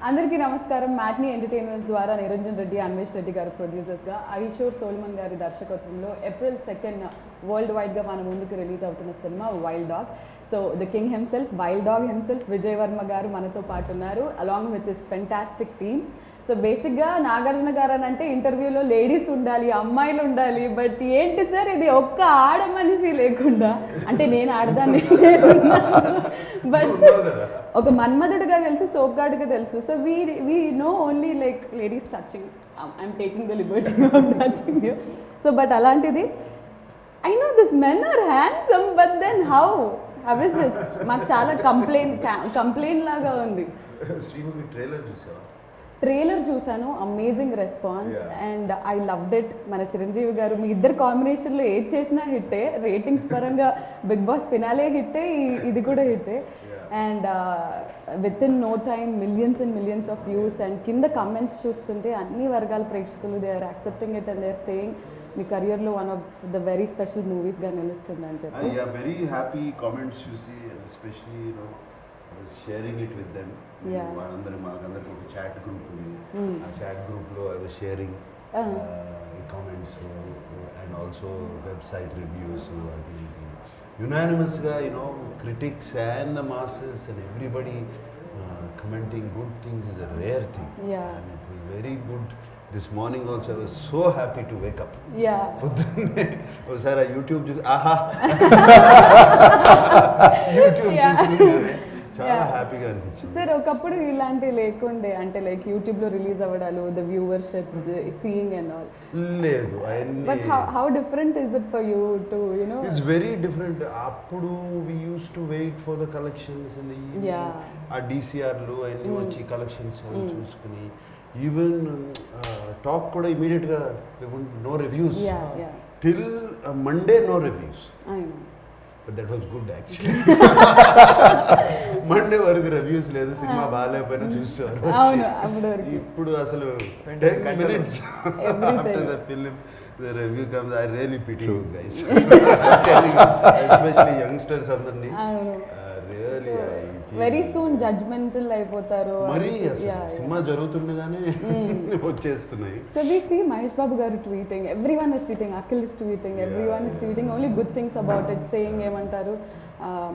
అందరికీ నమస్కారం. Matinee entertainments ద్వారా నిరంజన్ రెడ్డి, అన్వేష్ రెడ్డి గారు ప్రొడ్యూసర్స్గా, ఐషోర్ సోల్మన్ గారి దర్శకత్వంలో ఏప్రిల్ 2 వరల్డ్ వైడ్గా మన ముందుకు రిలీజ్ అవుతున్న cinema wild dog. So the king himself, wild dog himself Vijay Varma గారు మనతో పాటు ఉన్నారు, along with this fantastic team. So బేసిక్గా నాగార్జున గారు అని అంటే ఇంటర్వ్యూలో లేడీస్ ఉండాలి, అమ్మాయిలు ఉండాలి, బట్ ఏంటి సార్ ఇది ఒక్క ఆడ మనిషి లేకుండా, అంటే నేను ఆడదాన్ని బట్ ఒక మన్మధుడిగా తెలుసు, సోప్గాడుగా తెలుసు. So we know only like ladies touching, I'm taking the liberty of touching you. So but అలాంటిది I know this men are handsome, but then how is this? మాకు చాలా కంప్లైంట్ లాగా ఉంది. ట్రైలర్ చూసాను, amazing response and I loved it. మన చిరంజీవి గారు మీ ఇద్దరు కాంబినేషన్లో ఏది చేసినా హిట్టే, రేటింగ్స్ పరంగా బిగ్ బాస్ ఫినాలే హిట్టే, ఇది కూడా హిట్టే. And with in no time millions and millions of views. And కింద కమెంట్స్ చూస్తుంటే అన్ని వర్గాల ప్రేక్షకులు they are accepting it and they are saying మీ కెరియర్లో one of the very special మూవీస్గా నిలుస్తుంది అని చెప్పి. వెరీ హ్యాపీ కామెంట్స్ చూసి, especially sharing it with them. వాళ్ళందరూ మాకందరికి ఒక చాట్ గ్రూప్ ఉంది, ఆ చాట్ గ్రూప్లో I was sharing comments and also website reviews. అది యునానిమస్గా critics and the masses and everybody commenting good things is a rare thing. And it was very good. This morning also I was so happy to wake up. పొద్దున్నే ఒకసారి ఆ YouTube చూసి YouTube చూసి చాలా హ్యాపీగా అనిపించింది. Sir ఒకప్పుడు ఇలాంటి లేకుండే, అంటే లైక్ యూట్యూబ్లో రిలీజ్ అవ్వడాలు, the viewership, seeing and all లేదు. But how different is it for you to you know? It's very different. అప్పుడు we use to wait for the collections and ఆ డిసిఆర్లు అన్నీ వచ్చి కలెక్షన్స్ చూసుకుని, ఈవెన్ టాక్ కూడా ఇమీడియట్గా no reviews till Monday, no reviews. But that was good actually. Monday వరకు reviews లేదు, సినిమా బాగాలేకపోయినా చూసేవారు. ఇప్పుడు అసలు 10 minutes after the film the review comes, I really pity you guys. Especially youngsters అందరినీ really వెరీ సూన్ జడ్జ్మెంటల్ అయిపోతారు. మరి cinema జరుగుతుండగానే వచ్చేస్తున్నాయి. So we see Mahesh Babu గారు tweeting, everyone is tweeting, Akhil is tweeting, everyone is tweeting only good things about it, saying ఏమంటారు,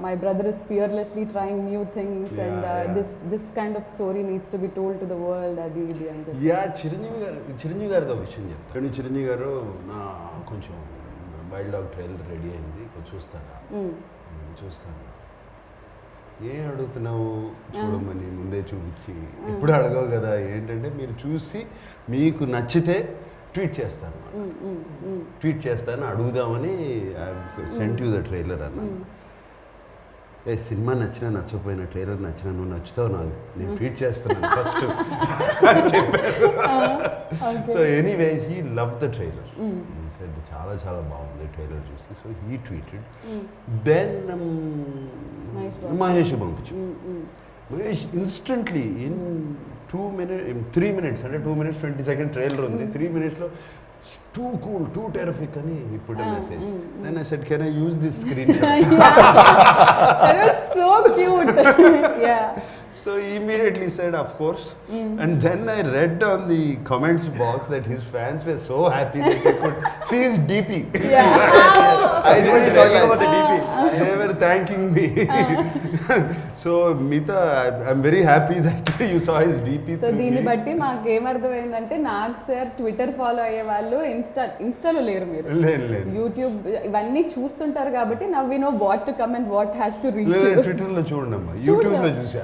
my brother is fearlessly trying new things and this kind of story needs to be told to the world. అది ఇది అని చెప్పి చిరంజీవి గారితో విషయం చెప్తాను. చిరంజీవి గారు నా కొంచెం వైల్డ్ డాగ్ ట్రైలర్ రెడీ అయింది, కొంచెం చూస్తాను. ఏం అడుగుతున్నావు చూడమని ముందే చూపించి, ఇప్పుడు అడగవు కదా, ఏంటంటే మీరు చూసి మీకు నచ్చితే ట్వీట్ చేస్తాను అడుగుదామని సెంట్ యూ ద ట్రైలర్ అన్న. సినిమా నచ్చినా నచ్చకపోయినా, ట్రైలర్ నచ్చినా నువ్వు నచ్చుతావు నాకు, నేను ట్వీట్ చేస్తున్నాను ఫస్ట్ అని చెప్పారు. So anyway he love the trailer, said చాలా చాలా బాగుంది ట్రైలర్ చూసి. So he tweeted, then Mahesh పంపించు. మహేష్ ఇన్స్టెంట్లీ ఇన్ 3 minutes, అంటే 2 minutes 20 seconds ట్రైలర్ ఉంది, 3 minutesలో too cool, too terrific అని he put a message. Then I said, can I use this screenshot? That was so cute. So he immediately said of course. And then I read on the comments box that his fans were so happy that they could see his DP. I didn't realize they were thanking me. So Mita, I'm very happy that you saw his DP. So దీన్ని బట్టి మాకు ఏమర్థమైందంటే, Nag sir Twitter follow అయ్యే వాళ్ళు ఇన్స్టాలో లేరు, మీరు YouTube ఇవన్నీ చూస్తుంటారు కాబట్టి now we know what to comment, what has to reach. ట్విట్టర్లో చూడమ్మా, యూట్యూబ్లో చూసా,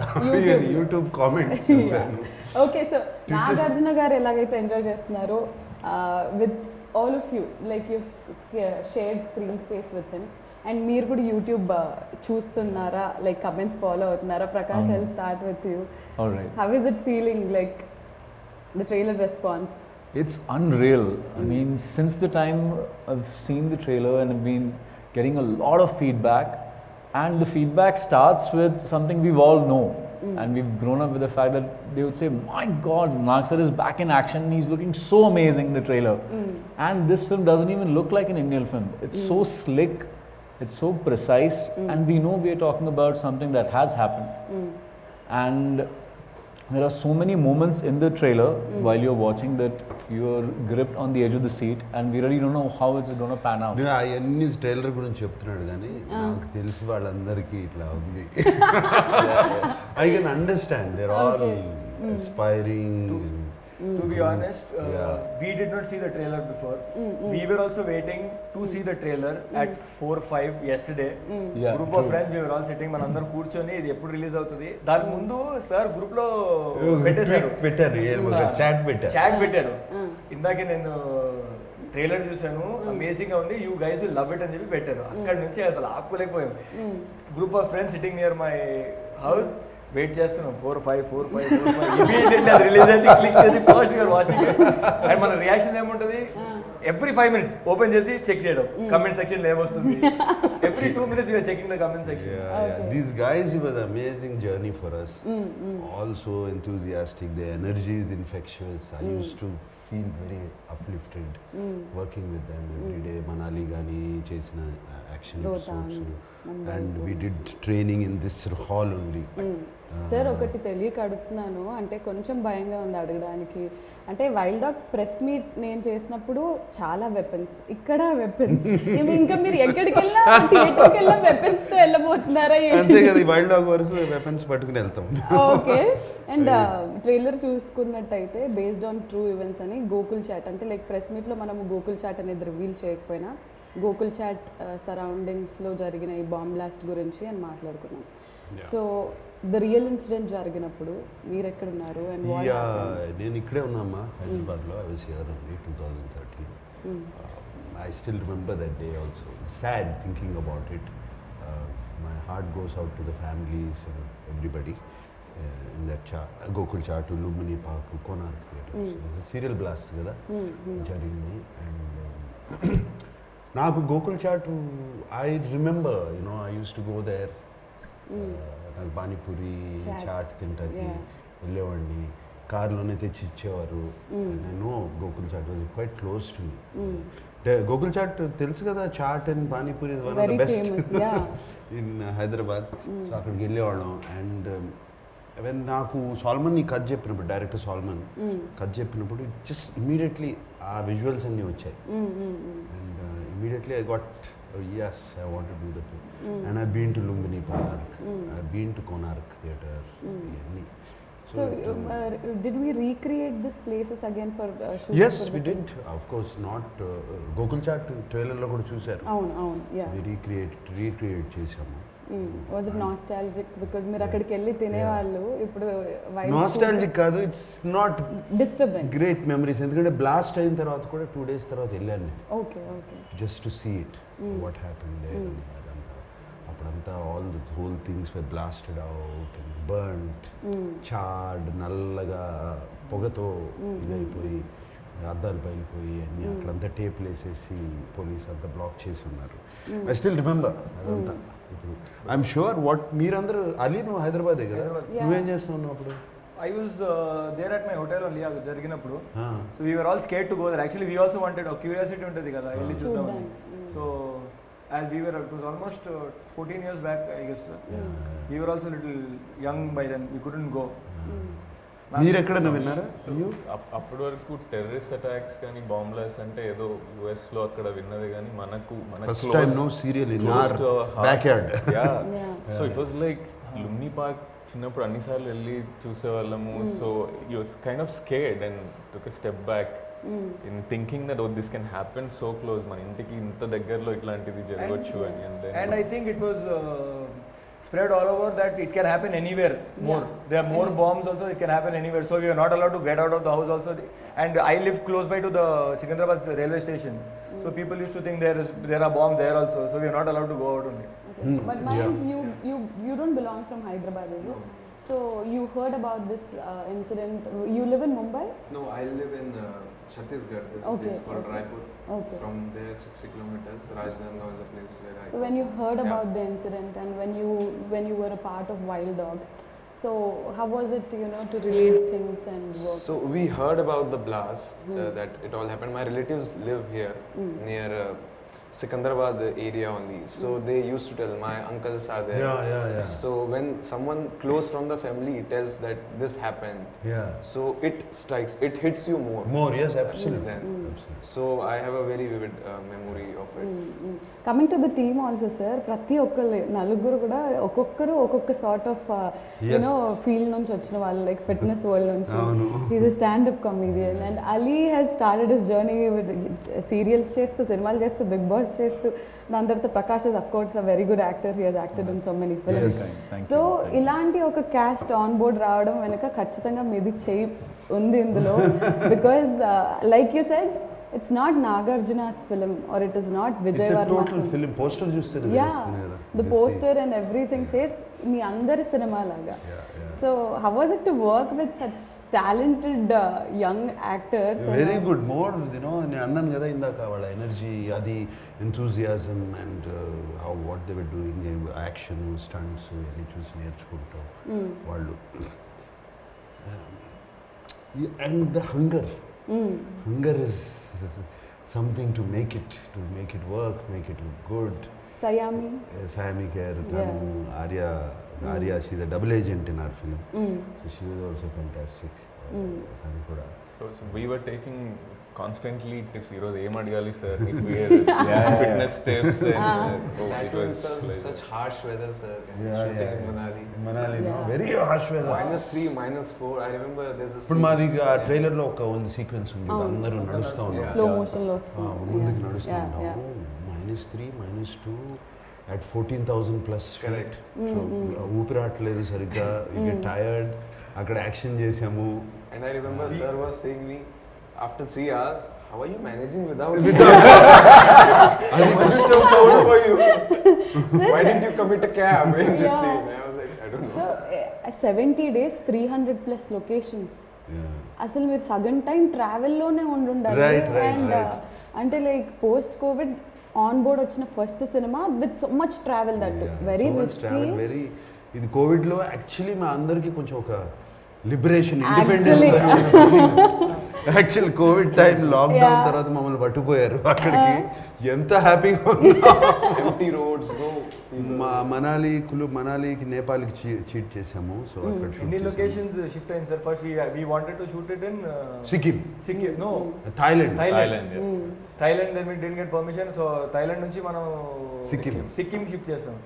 యూట్యూబ్ కామెంట్స్ చూసాను. ఓకే, సో నాగార్జున గారు ఎలాగైతే ఎంజాయ్ చేస్తున్నారో with all of you, like you shared screen space with him, and మీరు కూడా యూట్యూబ్ చూస్తున్నారా, లైక్ కమెంట్స్ ఫాలో అవుతున్నారా? Prakash, I will start with you. How is it feeling, like the trailer response? It's unreal. I mean, since the time I've seen the trailer and I've been getting a lot of feedback, and the feedback starts with something we've all know, and we've grown up with the fact that they would say, my God, Nag sir is back in action, he's looking so amazing in the trailer. And this film doesn't even look like an Indian film. It's so slick, it's so precise, and we know we are talking about something that has happened. And there are so many moments in the trailer while you're watching that you're gripped on the edge of the seat, and we really don't know how it's going to pan out. అవన్నీ trailer గురించి చెప్తున్నాడు కానీ నాకు తెలిసి వాళ్ళందరికీ ఇట్లా ఉంది. I can understand their all aspiring. To be honest, we did not see the trailer before. We were also waiting to see the trailer at 4-5 yesterday. Group of friends, we were all sitting, మనందరం కూర్చొని ఇది ఎప్పుడు release అవుతుంది దాని ముందు sir group లో పెట్టారు chat పెట్టారు. ఇందాకే నేను ట్రైలర్ చూసాను, అమేజింగ్ గా ఉంది, you guys will love it అని చెప్పి పెట్టారు. అక్కడ నుంచి అసలు ఆపుకోలేకపోయాం. Group of friends sitting near my house, wait చేస్తున్నాం 4-5 ఇమీడియట్లీ అది రిలీజ్ అయితే క్లిక్ చేసి ఫస్ట్ యూఆర్ వాచింగ్. అండ్ మన రియాక్షన్ ఏముంటుంది, ఎవ్రీ 5 minutes ఓపెన్ చేసి చెక్ చేయడం కమెంట్ సెక్షన్ లో ఏమొస్తుంది. Every 2 minutes you're checking the comment section. These guys, it was an amazing journey for us. Also enthusiastic, their energy is infectious. I used to feel very uplifted working with them every day. Manali gani chesina action episodes, and we did training in this hall only. Sir ఒకటి తెలియక అడుగుతున్నాను, అంటే కొంచెం భయంగా ఉంది అడగడానికి. అంటే wild dog press meet నేను చేసినప్పుడు చాలా వెపన్స్, ఇక్కడ వెపన్స్, ఇంకా మీరు ఎక్కడికి వెళ్ళినా థియేటర్కి వెళ్ళినా వెపన్స్ తో వెళ్ళబోతున్నారా? అంతే కదా, వైల్డ్ డాగ్ వరకు వెపన్స్ పట్టుకుని వెళ్తాం. ఓకే. అండ్ ట్రైలర్ చూసుకున్నట్టయితే బేస్డ్ ఆన్ ట్రూ ఈవెంట్స్ అని గోకుల్ చాట్, అంటే లైక్ ప్రెస్ మీట్లో మనము గోకుల్ చాట్ అనేది రివీల్ చేయకపోయినా గోకుల్ చాట్ సరౌండింగ్స్లో జరిగిన ఈ బాంబ్ బ్లాస్ట్ గురించి అని మాట్లాడుకున్నాం. సో ద రియల్ ఇన్సిడెంట్ జరిగినప్పుడు మీరు ఎక్కడున్నారు? అండ్ నేను ఇక్కడే ఉన్నామ్మా, హైదరాబాద్లో. I was here only 2013. I still remember that day also. Sad thinking about it. My heart goes out to the families and everybody in that Gokul Chat to Lumini Park to Konark Theatres. It was a serial blast kada jarigindi. And నాకు Gokul Chat, I remember, I use to go there. నాకు పానీపూరి చాట్ తింటాకి వెళ్ళేవాడిని, కార్లోనే తెచ్చి ఇచ్చేవారు. నేను Gokul Chat was quite close to me. Gokul Chat తెలుసు కదా, chaat and panipuri is one of the best in Hyderabad. So అక్కడికి వెళ్ళేవాళ్ళం. అండ్ వెన్ నాకు సాల్మన్ ఈ కథ చెప్పినప్పుడు, డైరెక్టర్ సాల్మన్ కథ చెప్పినప్పుడు జస్ట్ ఇమీడియట్లీ ఆ విజువల్స్ అన్నీ వచ్చాయి. And immediately I got, yes, I want to do the film. And I've been to Lumbini Park, I've been to Konark Theatre. So did we recreate these places again for shooting? Yes, we did. Of course, not Gokul Chat trailer lo kuda chusaru. Avunu, yeah. We recreate chesamu. Was it nostalgic? Because మీరు అక్కడికి వెళ్ళి తినేవాళ్ళు, ఇప్పుడు nostalgic కాదు, it's not disturbing. Great memories. ఎందుకంటే blast అయిన తర్వాత కూడా 2 days తర్వాత వెళ్ళాను నేను. Okay okay. Just to see it, what happened there. అప్పుడంతా all the whole things were blasted out and burned, charred, నల్లగా పొగతో ఇదైపోయి అద్దాలు పైలిపోయి అన్నీ అక్కడంతా టేప్లు వేసేసి పోలీస్ అంతా బ్లాక్ చేసి ఉన్నారు. ఐ స్టిల్ రిమెంబర్ అదంతా. ఇప్పుడు ఐఎమ్ షూర్ వాట్ మీరందరూ, అలీ నువ్వు హైదరాబాదే కదా, నువ్వేం చేస్తున్నావు అప్పుడు? I was there at my hotel only అది జరిగినప్పుడు. So we were all scared to go there. Actually we also wanted, curiosity ఉంటుంది కదా, వెళ్ళి చూద్దామని. So as we were, it was almost 14 years back I guess. We were also little young by then, we couldn't go. మీరు ఎక్కడన్నా విన్నారా? అప్పటి వరకు terrorist attacks కానీ బాంబ్ బ్లాస్ట్ అంటే ఏదో యుఎస్ లో అక్కడ విన్నది, కానీ మనకు first time no serial in our backyard. So it was like Lumbini park చిన్నప్పుడు అన్నిసార్లు వెళ్ళి చూసేవాళ్ళము. So you was kind of scared and took a step back in thinking that this can happen so close, మన ఇంటికి ఇంత దగ్గరలో ఇట్లాంటిది జరగవచ్చు అని. And I think it was spread all over that it can happen anywhere more. There are more bombs also, it can happen anywhere. So we are not allowed to get out of the house also. And I live close by to the Secunderabad railway station. So people used to think there are bombs there also. So we are not allowed to go out only. Okay. But Mayank, you don't belong from Hyderabad, is it? So you heard about this incident. You live in Mumbai? No, I live in Chhattisgarh. There's a place called Raipur. Okay. From there 60 kilometers. Rajdhani is a place where I So when you heard about the incident and when you were a part of Wild Dog, so how was it, to relate things and work? So we heard about the blast, that it all happened. My relatives live here near Sikandrabad area only. So they used to tell, my uncles are there. Yeah. So when someone close from the family tells that this happened, Yeah. so it strikes, it hits you more. More, yes, absolutely. Then. Absolutely. So I have a very vivid memory of it. Coming to the team also sir, ప్రతి ఒక్కరు నలుగురు కూడా ఒక్కొక్కరు ఒక్కొక్క sort of you know field నుంచి వచ్చిన వాళ్ళు, like fitness world నుంచి. Is standup comedian and Ali has started his journey with serials చేస్తూ, సినిమాలు చేస్తూ, బిగ్ బాస్ చేస్తూ, దాని తర్వాత Prakash is of course a very good actor, he has acted in so many films. So ఇలాంటి ఒక క్యాస్ట్ ఆన్ బోర్డ్ రావడం వెనుక ఖచ్చితంగా మీది చేయి ఉంది ఇందులో. Because like you said, it's not Nagarjuna's film or it is not Vijay It's a Varma's total film. Poster చూస్తేనే తెలుస్తుంది కదా. The poster and everything says మీ అందరి సినిమా లాగా. So how was it to work with such talented young actors? Very good. More నేను అన్నాను కదా ఇందాక, వాళ్ళ ఎనర్జీ, అది enthusiasm and how what they were doing, action, stunts ఇవన్నీ చూసి నేర్చుకుంటాం వాళ్ళు. And the hunger is something to make it work, make it look good. Sayami Kher, Tanu, Arya, she's a double agent in our film. So she was also fantastic. Tanu kuda. So we were taking constantly tips. Heroes aim adigali sir. If we fitness tips and That it was was like such harsh weather, sir. Shooting in Manali. Manali, no? Very harsh weather. -3, -4. I remember there's a ఇప్పుడు మాది ఆ ట్రైలర్లో ఒక ఉంది sequence ఉంది, అందరూ నడుస్తూ ఉంటాం, స్లో మోషన్ లో వస్తుంది. ముందుకు నడుస్తూ ఉంటాము, -3, -2 at 14,000+ feet. Correct. So ఊపిరాట్లేదు సరిగ్గా, you get tired. అక్కడ యాక్షన్ చేసాము. And I remember sir was saying me, after 3 hours, how are you managing without అది కష్టం for you? Why didn't you commit a cab in this scene? I was like, I don't know. So 70 days 300+ locations. అసలు మీరు సగం time ట్రావెల్లోనే ఉండాలి. And అంటే like post Covid on board వచ్చిన first cinema with so much travel, that very risky. ఇది కోవిడ్లో actually మా అందరికీ కొంచెం ఒక liberation, independence actual Covid time lockdown తర్వాత మమ్మల్ని పట్టుపోయారు అక్కడికి. ఎంత హ్యాపీగా Empty roads, no people. మనాలికి నేపాల్కి చీట్ చేసాము. సో అక్కడ ఎన్ని లొకేషన్స్ షిఫ్ట్ అయింది sir? First we wanted to shoot it in Sikkim, no Thailand. Thailand then we didn't get permission. So Thailand నుంచి మనం సిక్కిం షిఫ్ట్ చేసాం.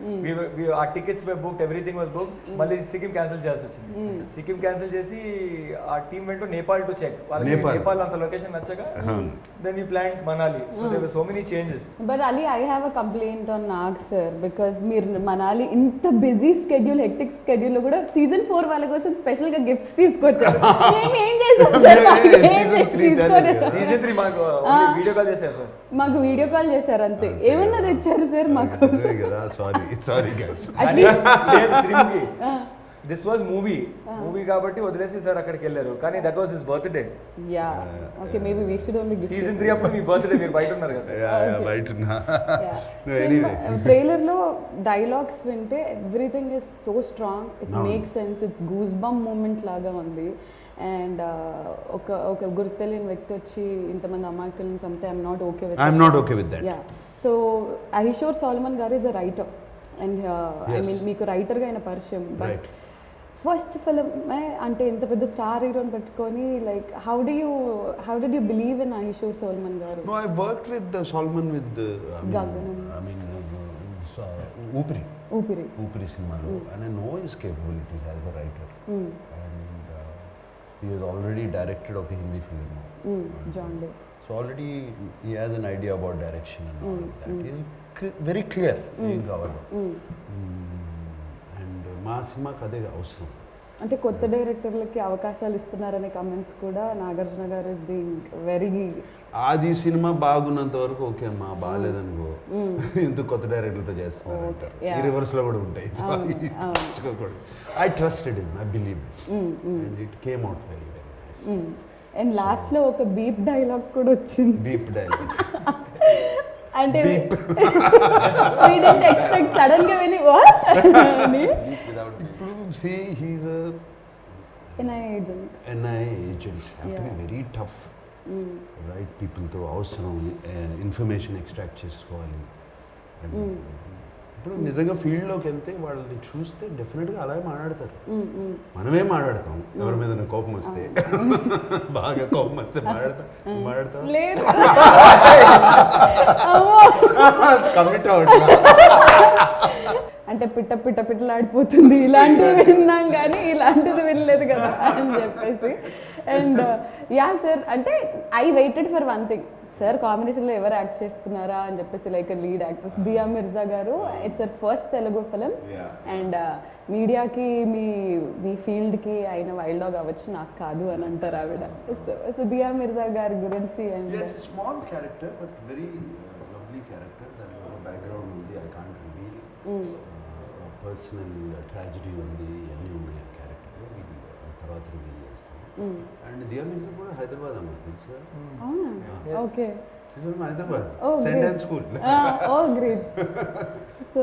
ఆ tickets were booked, everything was booked. మళ్ళీ సిక్కిం క్యాన్సిల్ చేయాల్సి వచ్చింది. సిక్కిం క్యాన్సిల్ చేసి ఆ టీమ్ వెంట నేపాల్ టు చెక్. వాళ్ళకి నేపాల్ అంత లొకేషన్ నచ్చగా then we plan Manali. So there were so many changes. But Ali, I have a complaint on Nag sir, because మీరు మనాలి ఇంత బిజీ స్కెడ్యూల్, హెక్టిక్ స్కెడ్యూల్ లో కూడా సీజన్ 4 వాళ్ళ కోసం స్పెషల్ గా గిఫ్ట్స్ తీసుకొచ్చారు. మేము ఏం చేసాం సార్? సీజన్ 3 మాకు వీడియో కాల్ చేశారు సార్. మాకు వీడియో కాల్ చేశారు అంతే. ఏమన్నా తెచ్చారు సార్ మాకు? Sorry guys. This was movie కాబట్టి వదిలేసి సార్ అక్కడికి వెళ్ళారు. కానీ that was his birthday. Yeah okay, maybe we should only gift. Season 3 అప్పుడు మీ బర్త్డే, మీరు బయట ఉన్నారు కదా. బయట ఉన్నా. ట్రైలర్ లో డైలాగ్స్ వింటే everything is so strong, it makes sense, it's goose bump moment లాగా ఉంది. అండ్ ఒక గుర్తు తెలియని వ్యక్తి వచ్చి ఇంతమంది అమాయకులను చంపితే I'm not okay with that. Yeah, so Ahishor Solomon garu is a writer and I mean మీకు రైటర్గా అయిన పరిచయం. బట్ ఫస్ట్ ఫిలిం అంటే ఇంత పెద్ద స్టార్ హీరోని పెట్టుకొని, like how did you believe in Ahishor Solomon గారు? No, I worked with Solomon with ఊపిరి సినిమాలో, and I know his capabilities as a writer. And he has already directed ఒక Hindi film, John Day. So already he has an idea about direction and all of that. He is very clear ఏం కావాలో. And మా సినిమాకి అదే అవసరం. అంటే కొత్త డైరెక్టర్లకి అవకాశాలు ఇస్తున్నారనే కమెంట్స్ కూడా నాగార్జున గారు ఇస్ బీయింగ్ వెరీ. ఆది సినిమా బాగున్నంత వరకు ఓకే అమ్మా, బాగాలేదనుకో ఎందుకు కొత్త డైరెక్టర్లతో చేస్తున్నారు అంటారు. ఈ రివర్స్ లో కూడా ఉంటాయి. I trusted him, I believe and it came out very very nice. And last లో ఒక బీప్ డైలాగ్ కూడా వచ్చింది. బీప్ డైలాగ్ అంటే we didn't expect సడన్ గా విని what అని. ఇప్పుడు see he is a NIA agent. NIA agent, have to be very tough. Right పీపుల్తో అవసరం, ఇన్ఫర్మేషన్ ఎక్స్ట్రాక్ట్ చేసుకోవాలి. And ఇప్పుడు నిజంగా ఫీల్డ్లోకి వెళ్తే వాళ్ళని చూస్తే డెఫినెట్గా అలాగే మాట్లాడతారు. మనమే మాట్లాడతాం ఎవరి మీద కోపం వస్తే, బాగా కోపం వస్తే మాట్లాడతాం లేదు కమిట్ అవ్వట్లా. అంటే పిట్టలాడిపోతుంది ఇలాంటివి విన్నాం కానీ ఇలాంటిది వినలేదు కదా అని చెప్పేసి. అండ్ యా సార్, అంటే I waited for one thing, sir కాంబినేషన్లో ఎవరు యాక్ట్ చేస్తున్నారా అని చెప్పేసి, like lead actress Dia Mirza garu. It's her first Telugu film. And మీడియాకి మీ ఫీల్డ్కి అయిన వైల్డ్ డాగ్ అవ్వచ్చు, నాకు కాదు అని అంటారు ఆవిడ. సో దియా మిర్జా గారి గురించి. And small character but very lovely character. దాంట్లో బ్యాక్గ్రౌండ్ ఉంది, I can't reveal. Personal tragedy ఉంది, అన్నీ ఉన్నాయి ఆ క్యారెక్టర్. తర్వాత రివీల్ చేస్తాను. అండ్ దియా మిర్జా కూడా హైదరాబాద్ అమ్మ, తెలుసు. అవునా? Okay. Hyderabad Oh, saint great. Ann school. Oh great. So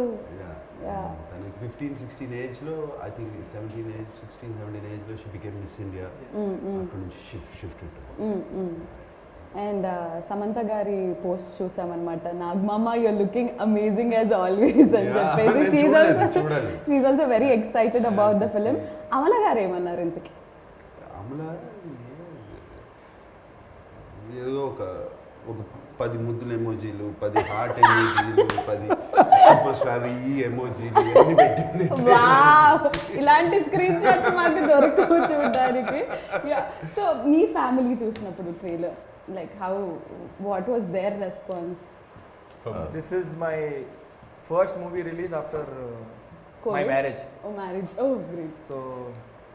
తనకి 15-16 ఏజ్లో, ఐ థింక్ 16-17 ఏజ్లో షీ బికేమ్ మిస్ ఇండియా. అక్కడ నుంచి షిఫ్ట్. అండ్ సమంత గారి పోస్ట్ చూసామన్నమాట, నాగమామ you're looking amazing as always అని చెప్పేసి. She's also very excited about the film. Amala garu ఏమన్నారు ఇంతకి? అమల ఏదో ఒక 10 ముద్దుల ఎమోజీలు, 10 హార్ట్ ఎమోజీలు, 10 సూపర్ స్టార్ ఈ ఎమోజీలు అన్ని పెట్టింది. ఇలాంటి స్క్రీన్ షాట్స్ మాకు దొరకవు చూడడానికి. సో మీ ఫ్యామిలీ చూసినప్పుడు trailer, like what was their response? This is my first movie release after my marriage. Oh, marriage. Oh, great. So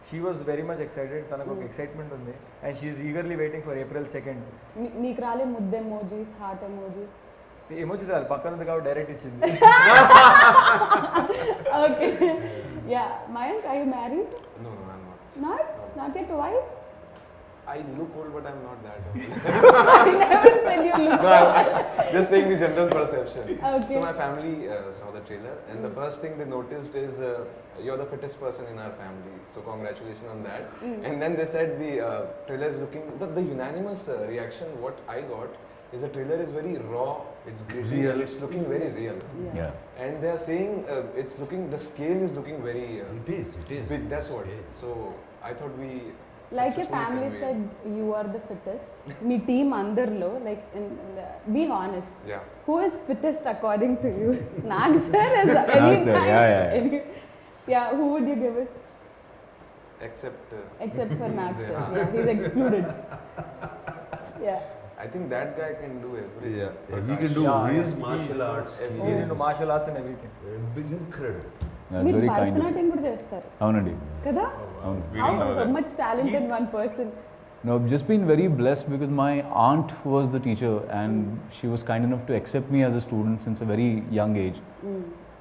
she was very much excited. తనకు ఒక ఎక్సైట్మెంట్ ఉంది and she is eagerly waiting for April 2nd. మీకు రాలే ముద్ద emojis, heart emojis? Emoji రాదు, పక్కన ఉంది కాబట్టి డైరెక్ట్ ఇచ్చింది. Okay. Yeah, Mayank, are you married? No, I'm not. Not yet. Why? I look old, but I'm not that old. I never said you look No, old. I'm just saying the general perception. Okay. So my family saw the trailer, and the first thing they noticed is you're the fittest person in our family. So congratulations on that. And then they said the trailer is looking. The unanimous reaction what I got is the trailer is very raw. It's gritty. Real. It's looking very real. Yeah. And they are saying it's looking. The scale is looking very It is. big. That's what. So I thought we. Like your successfully family conveyed. said, you are the fittest. Me team అందరిలో, like, be honest. Yeah. Who is fittest according to you? Nag sir is Nag any sir, time. yeah. Yeah, who would you give it? Except. Except for Nag sir. Yeah. Yeah, he's excluded. Yeah. I think that guy can do everything. Yeah, he can do his martial arts. He's into martial arts and everything. Incredible. That's మీరు very kind of you. Bharatanatyam కూడా చేస్తారు అవునండి. కదా? అవును. We How didn't know so that. much talent in one person? No, I've just been very blessed because my aunt was the teacher and she was kind enough to accept me as a student since a very young age.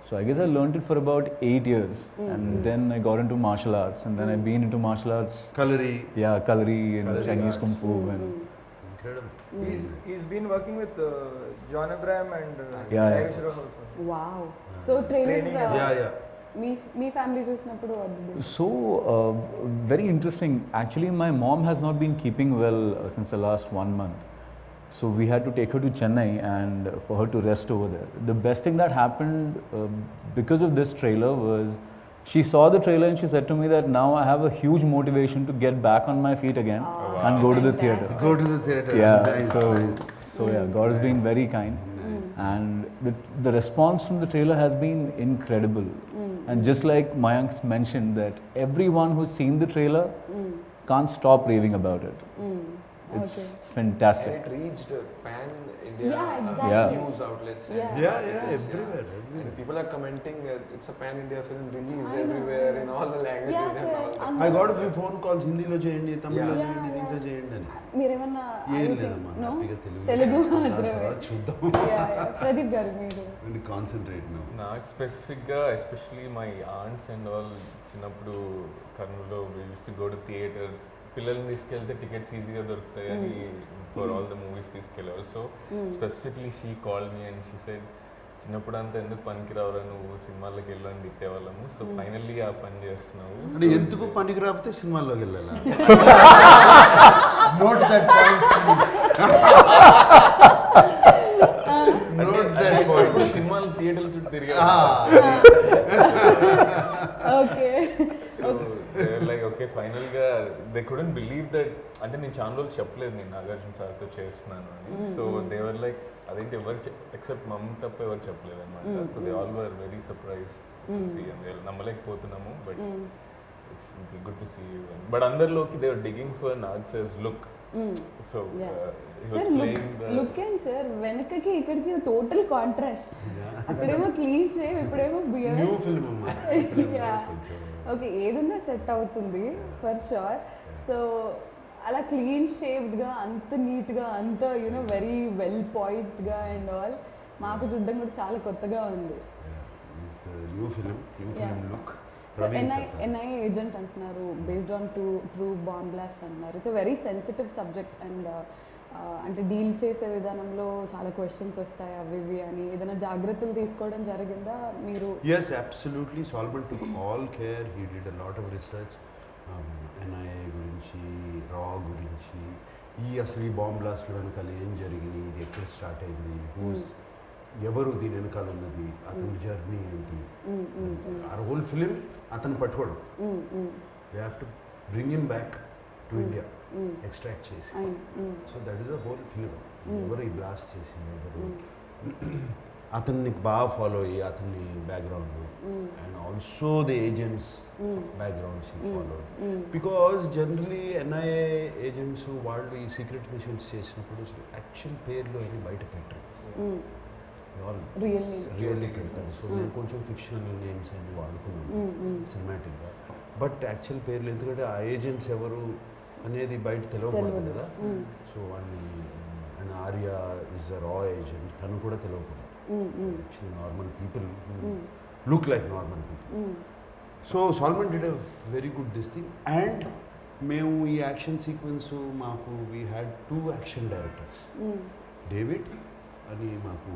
So I guess I learned it for about 8 years and then I got into martial arts and then I've been into martial arts. Kalari. Yeah, Kalari and Kalari Chinese arts. Kung Fu and Incredible. He's been working with John Abraham and Yeah. Larry Shroff also. Wow. So trailer, Training and Yeah. Me family చూసినప్పుడు what did you do? So, very interesting. Actually, my mom has not been keeping well since the last 1 month. So, we had to take her to Chennai and for her to rest over there. The best thing that happened because of this trailer was she saw the trailer and she said to me that now I have a huge motivation to get back on my feet again and go to the theatre. Go to the theatre. Yeah, Nice, nice. so yeah, God has been very kind. And the response from the trailer has been incredible. And just like Mayank mentioned that everyone who's seen the trailer can't stop raving about it. It's fantastic. And it reached pan-India Yeah, exactly. Yeah. news outlets. And Yeah. articles, Everywhere. And people are commenting it's a pan-India film release everywhere in all the languages Yes, and all that. I got a few phone calls, హిందీలో చేయండి, తమిళ్లో Yeah. చేయండి, దీంట్లో చేయండి అని. మీరేమన్నా ఏం anything? లేదమ్మా, No? హ్యాపీగా తెలుగు దాని మాత్రమే. తర్వాత చూద్దాం. ప్రదీప్ గారు మీరు And concentrate now. నాకు స్పెసిఫిక్గా especially my aunts and all చిన్నప్పుడు కర్నూలులో we use to go to theatre. పిల్లల్ని తీసుకెళ్తే టికెట్స్ ఈజీగా దొరుకుతాయి అని ఫర్ ఆల్ ద మూవీస్ తీసుకెళ్ళేవాళ్ళు. So specifically she call me and she said చిన్నప్పుడు అంతా ఎందుకు పనికి రావురా నువ్వు సినిమాల్లోకి వెళ్ళు అని తిట్టేవాళ్ళము. సో ఫైనల్లీ ఆ పని చేస్తున్నావు. అంటే ఎందుకు పనికి రాకపోతే సినిమాల్లోకి వెళ్ళాలా? Note that point, please. Note that point. ఇప్పుడు సినిమాలు థియేటర్ల చుట్టూ తిరిగారు. Okay So they're like, okay, final గా they couldn't believe that. అంటే నేను చాలా రోజులు చెప్పలేదు నేను నాగార్జున సార్తో చేస్తున్నాను అని. సో దేవర్ లైక్ అదేంటి ఎవరు ఎక్సెప్ట్ మమ్ తప్ప ఎవరు చెప్పలేదు అనమాట. So they all were very surprise to see and నమ్మలేకపోతున్నాము. But it's good to see you. But అందరిలోకి they are digging for Nag sir's look. So sir look and sir వెనకకి ఇక్కడికి టోటల్ కాంట్రాస్ట్. అక్కడేమో క్లీన్ షేవ్, ఇప్పుడేమో beard. New film అమ్మా. Okay, ఏదన్నా set అవుతుంది for sure. So అలా క్లీన్ షేవ్డ్గా, అంత నీట్గా, అంత యూనో వెరీ వెల్ పాయిజ్డ్గా అండ్ ఆల్ మాకు చూడడం కూడా చాలా కొత్తగా ఉంది. New film look. So NIA agent అంటున్నారు, based on true bomb blast అంటున్నారు. It's a very sensitive subject and అంటే డీల్ చేసే విధానంలో చాలా క్వశ్చన్స్ వస్తాయి అవి ఇవి అని. ఏదైనా జాగ్రత్తలు తీసుకోవడం జరిగిందా మీరు? Yes, absolutely. Solomon took all care. He did a lot of research. NIA గురించి, రా గురించి, అసలు ఈ బాంబ్ బ్లాస్ట్ వెనకాల ఏం జరిగింది, ఇది ఎక్కడ స్టార్ట్ అయింది, ఎవరు దీని వెనకాల ఉన్నది, అతని జర్నీ ఏంటి, ఆ హోల్ ఫిలిం అతను పట్టుకోవడం. We have to bring him back to India, extract చేసి. So that is the whole film. ఎవరు ఈ బ్లాస్ట్ చేసింది, ఎవరు అతన్ని బాగా ఫాలో అయ్యి అతన్ని background and also the agents backgrounds ఈ follow. Because generally NIA agents వాళ్ళు ఈ సీక్రెట్ మిషన్స్ చేసినప్పుడు యాక్చువల్ పేర్లు అని బయట పెట్టరు, రియల్లీ పెడతారు. సో నేను కొంచెం ఫిక్షనల్ నేమ్స్ అన్ని వాడుకున్నాను సినిమాటిక్గా. బట్ యాక్చువల్ పేర్లు, ఎందుకంటే ఆ ఏజెంట్స్ ఎవరు అనేది బయట తెలియకూడదు కదా. సో వాళ్ళని అండ్ ఆర్య ఇస్ అ రా ఏజెంట్, తను కూడా తెలియకూడదు. Actually normal people who look like normal people. So Solomon did a very good this thing. And మేము ఈ యాక్షన్ సీక్వెన్స్ మాకు we had 2 action directors. David అని మాకు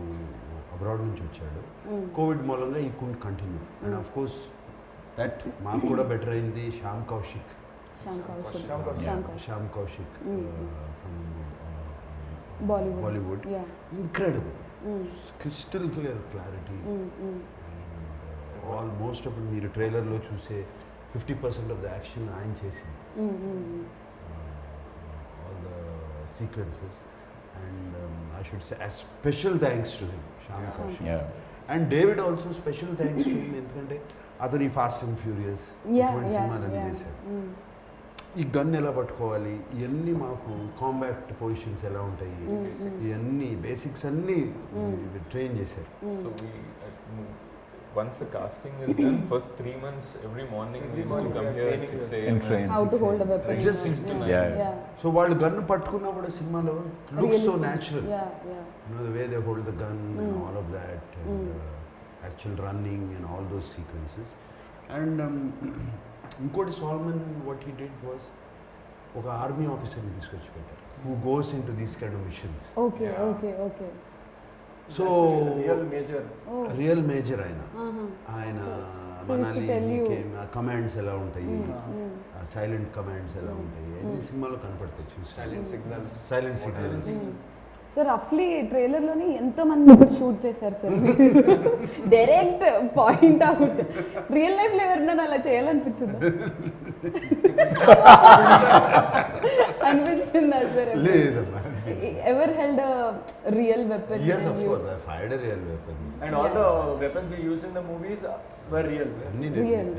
అబ్రాడ్ నుంచి వచ్చాడు. కోవిడ్ మూలంగా ఈ could continue. And of course that మాకు కూడా బెటర్ అయింది Shyam Kaushik from Bollywood. Incredible, crystal clear clarity. And almost అప్పుడు మీరు ట్రైలర్లో చూసే 50% ఆఫ్ ద యాక్షన్ ఆయన చేసింది, all the sequences. And I should say special thanks to him, Shyam Kaushik. And David also special thanks to him, ఎందుకంటే అతను ఈ ఫాస్ట్ అండ్ ఫ్యూరియస్ ఇటువంటి సినిమాలన్నీ చేశాడు. ఈ గన్ ఎలా పట్టుకోవాలి, ఇవన్నీ మాకు కాంబాక్ట్ పొజిషన్స్ ఎలా ఉంటాయి, ఇవన్నీ బేసిక్స్ అన్నీ ట్రైన్ చేశారు. So once the casting is done, first 3 months every morning we used to come here at 6 a.m. and train. How to hold a weapon. Just 6 to 9. So వాళ్ళు gun పట్టుకున్నా కూడా సినిమాలో looks so natural. The way they hold the gun and all of that, and actual running and all those sequences. And ఇంకోటి Solomon what he did was ఒక army ఆఫీసర్ని తీసుకొచ్చి పెట్టారు, who goes in to these kind of missions. So real major ఆయన మనల్ని commands ఎలా ఉంటాయి, silent commands ఎలా ఉంటాయి, అన్ని సినిమాలో కనపడతాయి. చూసి సైలెంట్ సిగ్నల్స్. సో రఫ్లీ ట్రైలర్లోనే ఎంతో మంది ఇప్పుడు షూట్ చేశారు sir, direct point out. Real లైఫ్లో ఎవరినైనా అలా చేయాలనిపించిందా అనిపించిందా సార్? లేదమ్మా. Ever held real weapon? Yes, of course, I fired a real weapon. And all the weapons we used in the movies were real.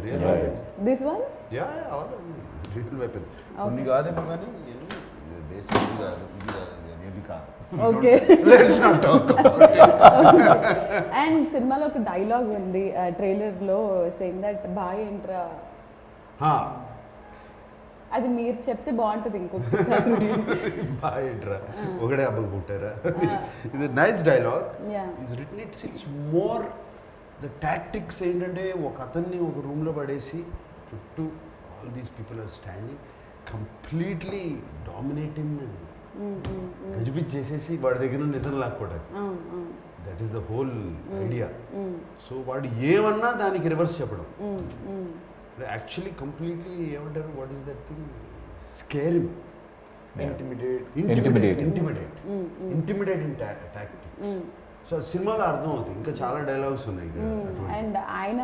Real weapons. This ones? Yeah, all real weapons. కొన్ని కాదేమో కానీ basic ఇది కాదు, ఇది కాదు, అనేది కాదు. Okay. Let's not talk about it. And సినిమాలో ఒక డైలాగ్ ఉంది ట్రైలర్లో, సేయింగ్ దట్ బాయ్ ఎంట్రా. అది మీరు చెప్తే బాగుంటుంది ఇంకొకసారి. బాయ్ ఎంట్రా, ఒకడే అబ్బకు పుట్టారా. ఇది nice dialogue. Is written it's more the tactics ఏంటంటే ఒక అతన్ని ఒక రూమ్లో పడేసి చుట్టూ all these people are standing, completely dominating గజిబిజ్ చేసేసి వాడి దగ్గర నిజం లాక్కోవడానికి. That is the whole idea. So వాడు ఏమన్నా దానికి రివర్స్ చెప్పడం, యాక్చువల్లీ కంప్లీట్లీ ఏమంటారు, what is that thing, scare him. Intimidate. Intimidating tactics. So సినిమాలో అర్థం అవుతుంది. ఇంకా చాలా డైలాగ్స్ ఉన్నాయి ఇక్కడ అటువంటి. అండ్ ఆయన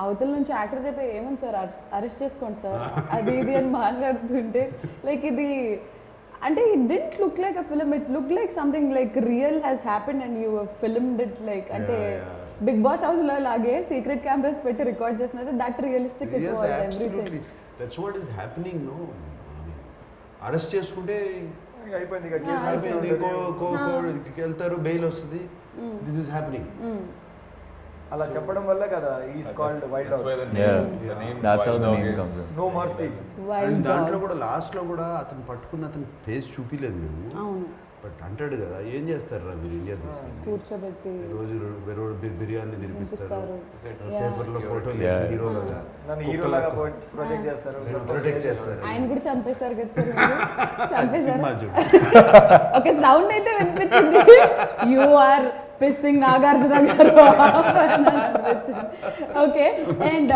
అవతల నుంచి యాక్టర్ చెప్పే ఏమని సార్ అరెస్ట్ చేసుకోండి సార్ అది ఇది అని మాట్లాడుతుంటే లైక్ ఇది అంటే it didn't look like a film, it look like something like real has happened and you filmed it like అంటే బిగ్ బాస్ హౌస్ లో లాగే సీక్రెట్ కెమెరాస్ పెట్టి రికార్డ్ చేసినట్టు that realistic it was everything. That's what is happening. No arrest చేసుకుంటే అయిపోయింది ఇక case అయిపోయింది, నడుస్తుంది. వెళ్తారు, బెయిల్ వస్తుంది. This is happening. అలా చెప్పడం వల్ల కదా is called wild That's why dog. the Yeah, name that's how Wild the Dog name is- comes in. No mercy. Wild దాంట్లో డాగ్. కూడా లాస్ట్ లో కూడా అతను పట్టుకున్న అతని ఫేస్ చూపిలేదు మేము. అవును, బట్ అంటాడు కదా, ఏం చేస్తారు రా మీరు ఇండియా తీసుకెళ్ళి, కూర్చోబెట్టి రోజు బిర్యానీ తినిపిస్తారు, తినిపిస్తారు. పేపర్లో ఫోటోలు Yeah. వేసి హీరోలుగా నన్ను హీరోలాగా ప్రొజెక్ట్ చేస్తారు. ప్రొటెక్ట్ చేస్తారు. ఆయన కూడా చంపేశారు కదా సార్ మీరు? చంపేశారు. సినిమా చూడు. ఓకే, సౌండ్ అయితే వినిపించింది. యు ఆర్ పిస్సింగ్ నాగార్జున గారు ఓకే. అండ్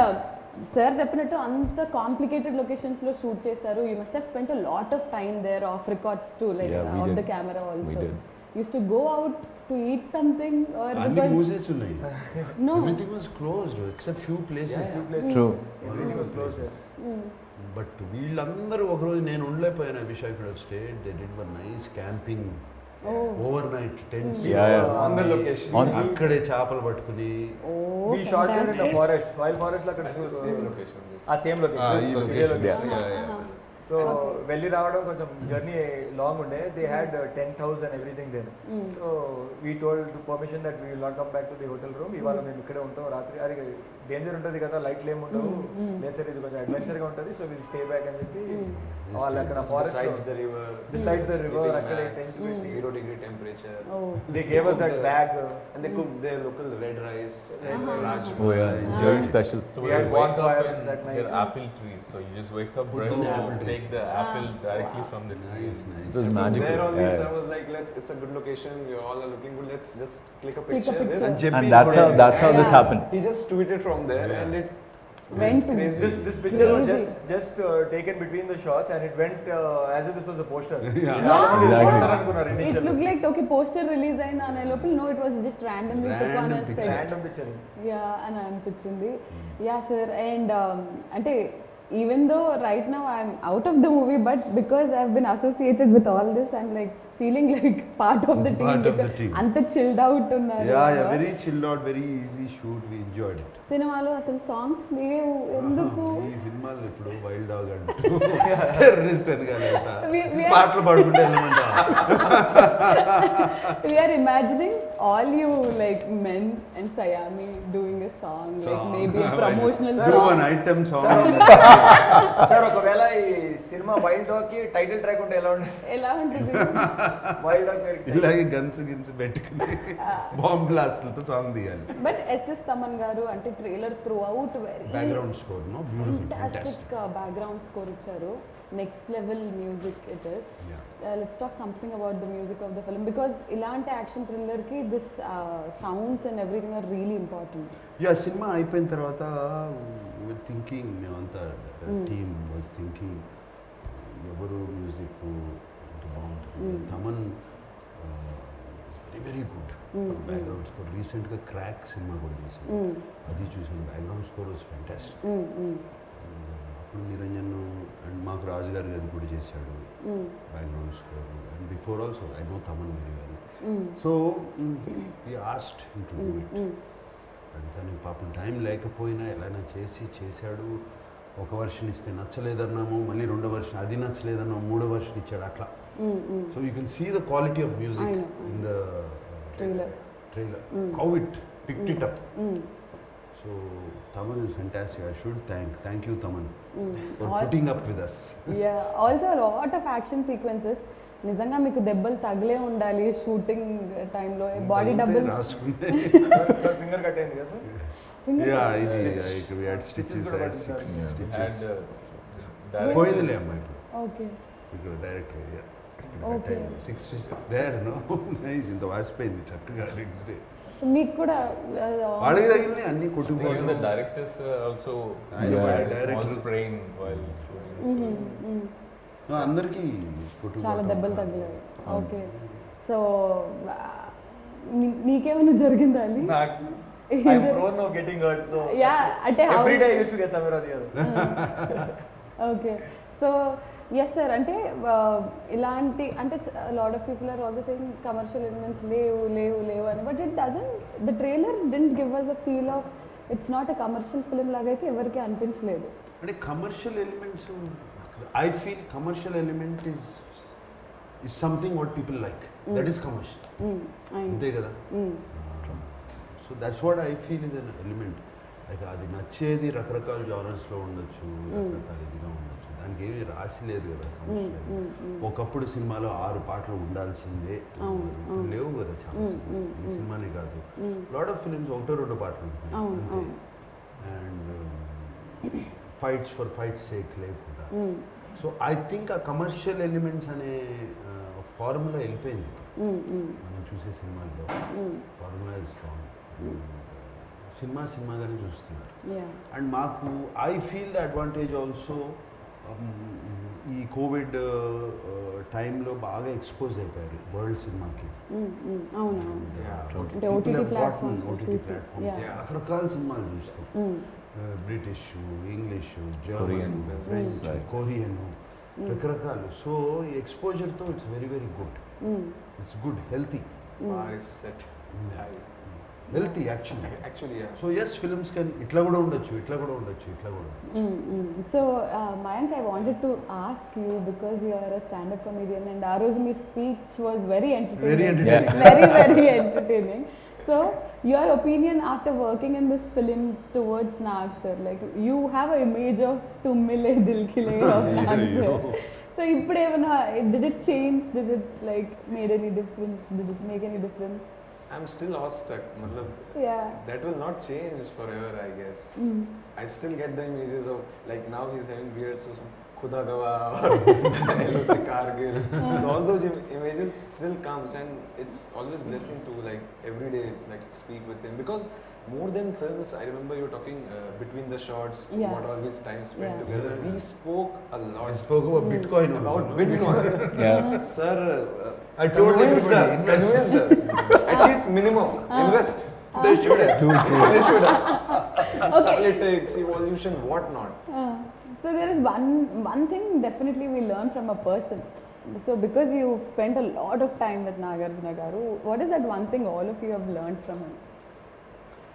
సార్ చెప్పినట్టు అంత కాంప్లికేటెడ్ లొకేషన్స్ లో షూట్ చేశారు. You must have spent a lot of time there, off records to like Yeah, we on the did. Camera We also. did. Use to go out to eat something or అన్ని because మూసేసి ఉన్నాయి. No everything was closed except few places. True. Everything was close. But వీళ్ళందరూ ఒకరోజు నేను ఉండలేకపోయాను. I wish I could have stayed. They did one nice camping over night tents Yeah, yeah. On the location. అక్కడే చేపలు పట్టుకుని. We shot there in the forest, wild forest లో అక్కడ Same location. ఆ సేమ్ లొకేషన్. Yeah. సో వెళ్ళి రావడం కొంచెం journey long ఉండే. They had tent house and everything there. So we told permission that we will not come back to the hotel room. ఇవాళ మేము ఇక్కడే ఉంటాం రాత్రి. అది డేంజర్ ఉంటుంది కదా, లైట్లు ఏమి ఉండవు, లేదు సార్ ఇది కొంచెం అడ్వెంచర్ గా ఉంటుంది, సో విల్ స్టే బ్యాక్ అని చెప్పి వాళ్ళు అక్కడ Besides forest the river. Beside the river, sleeping akkade mats, tent petti. 0-degree temperature. They gave us that bag. And they cooked their local red rice and rajma. Oh yeah, very special. So We when had you wake bonfire up in that night. there are apple trees, so you just wake up, Put brush, the and apple trees. take the apple directly from the tree. Nice, nice. It was From magical. there always Yeah. I was like, it's a good location, you all are looking good, let's just click a Click a picture. picture. This. అని చెప్పి And that's how this Yeah. happened. He just tweeted from there Yeah. and it went to crazy. This picture was Crazy. just taken between the shots and it went as if this was a poster. Yeah. చాలా మంది Exactly. poster అనుకున్నారు it initially. Look like okay poster release అయింది అనే లోపల no it was just randomly took on Random picture. Random picture. Yeah అని అనిపించింది. Yeah sir. And అంటే even though right now I'm out of the movie but because I have been associated with all this I'm like feeling like part of the Part of the team. team. అంత chilled out ఉన్నారు. Very chilled out, very easy shoot. We enjoyed it. సినిమాలో అసలు songs లేవు ఎందుకు? ఈ సినిమాలు ఇప్పుడు wild dog అంటూ టెర్రరిస్ట్ అని కానీ We- we are- పాటలు పాడుకుంటే వెళ్ళమంటా. We are imagining all you like men and Sayami doing a song, like maybe a promotional Do song. an item song. Sir ఒకవేళ ఈ సినిమా వైల్డ్ డాగ్ కి title track ఉంటే ఎలా ఉండేది? ఎలా ఉంటుంది? వైల్డ్ డాగ్ పేరు ఇలాగే గన్స్ గిన్స్ పెట్టుకుని బాంబ్ బ్లాస్ట్లతో సాంగ్ తీయాలి. బట్ ఎస్ఎస్ తమన్ గారు అంటే trailer throughout very background score no beautiful fantastic background score ఇచ్చారు. Next level music it is. Let's talk something about the music of the film because ఇలాంటి action thriller కి this sounds and everything are really important. Yeah cinema అయిపోయిన తర్వాత thinking మేమంతా team was thinking ఎవరు music ఎంత బాగుంటుంది. Thaman very very good background score. రీసెంట్గా Krack cinema కూడా చేశాను, అది చూసాను. Background score was fantastic. అప్పుడు నిరంజన్ అండ్ మాకు రాజు గారు అది కూడా చేశాడు background score. And before also I know Thaman very well. So ఈ asked to do it. And తనకి పాపం టైం లేకపోయినా ఎలాగైనా చేశాడు. ఒక వర్షన్ ఇస్తే నచ్చలేదన్నాము, మళ్ళీ రెండో వర్షన్ అది నచ్చలేదన్నాము, మూడో వర్షన్ ఇచ్చాడు అట్లా. So you can see the quality of music in the trailer. How it picked it up. So Taman is fantastic. I should thank you Taman for putting up with us. Yeah, also a lot of action sequences. నిజంగా మీకు దెబ్బలు తగిలే ఉండాలి shooting టైంలో. Body double sir finger cut అయింది కదా sir? Yeah, easy. We had stitches. I had 6 And stitches. direct- పోయిందిలే అమ్మా ఇప్పుడు. ఓకే. ఇక్కడ direct Okay. 6 stitches there no. Nice. ఇంత వాసిపోయింది చక్కగా నెక్స్ట్ డే. సో మీకు కూడా వాళ్ళకి తగిలినాయి అన్ని Even the కొట్టుకోవడం. directors also I know, had a director- small sprain while shooting. So అందరికీ చాలా దెబ్బలు తగిలాయి. ఓకే, సో నీకేమైనా జరిగిందా అండి? నాకు I'm prone of getting hurt, so Yeah, అంటే every day I used to get somewhere or the other. Okay, so yes sir, అంటే ఇలాంటి అంటే lot of people are also saying commercial elements లేవు అని, but it doesn't, the trailer didn't give us a feel of it's not a commercial film లాగా అయితే ఎవరికి అనిపించలేదు. అంటే commercial elements, I feel commercial element is something what people like, that is commercial, అంతే కదా. So that's what I feel is an element. Like అది నచ్చేది రకరకాల జానర్స్లో ఉండొచ్చు, రకరకాల ఇదిగా ఉండొచ్చు, దానికి ఏమీ రాసి లేదు కదా కమర్షియల్. ఒకప్పుడు సినిమాలో 6 పాటలు ఉండాల్సిందే, లేవు కదా చాలా సినిమాలు, ఈ సినిమానే కాదు, లాట్ ఆఫ్ ఫిలిమ్స్ 1-2 పాటలు ఉంటాయి అంతే. And fights for fight sake లేకుండా. సో ఐ థింక్ ఆ కమర్షియల్ ఎలిమెంట్స్ అనే ఫార్ములా వెళ్ళిపోయింది మనం చూసే సినిమాల్లో. ఫార్ములా ఇస్ స్ట్రాంగ్, సినిమాగానే చూస్తున్నారు. అండ్ మాకు I feel the advantage also, ఈ కోవిడ్ టైంలో బాగా ఎక్స్పోజ్ అయిపోయారు వరల్డ్ సినిమాకి. ఓటీటీ ప్లాట్ఫామ్స్ రకరకాల సినిమాలు చూస్తాం, British, English, German, French, Korean, రకరకాలు. సో ఈ ఎక్స్పోజర్తో it's very very good, it's good, healthy, healthy actually. So yes, films can ఇట్లా కూడా ఉండొచ్చు, ఇట్లా కూడా ఉండొచ్చు, ఇట్లా కూడా. So Mayank, I wanted to ask you because you are a standup comedian, and ఆ రోజు మీ speech was very entertaining, very entertaining. So your opinion after working in this film towards Nag sir, like you have an image of Tummile Dil Khile of Nag sir. So ippudu evana, did it change, did it like made any difference, did it make any difference? I'm still awestruck. Matlab, Yeah, that will not change forever, I guess. I still get the images of, like now he's having beard, so some Khuda Gawah or LOC Kargil. So all those images still comes, and it's always blessing to like every day like speak with him, because more than films, I remember you talking between the shots, what all his time spent together. We spoke a lot. I spoke about Bitcoin. About Bitcoin. Sir, I told convinced everybody, us. At least minimum, invest. They should have. They should have. okay. Politics, evolution, what not. So there is one thing definitely we learn from a person. So because you've spent a lot of time with Nagarjuna Garu, what is that one thing all of you have learned from him?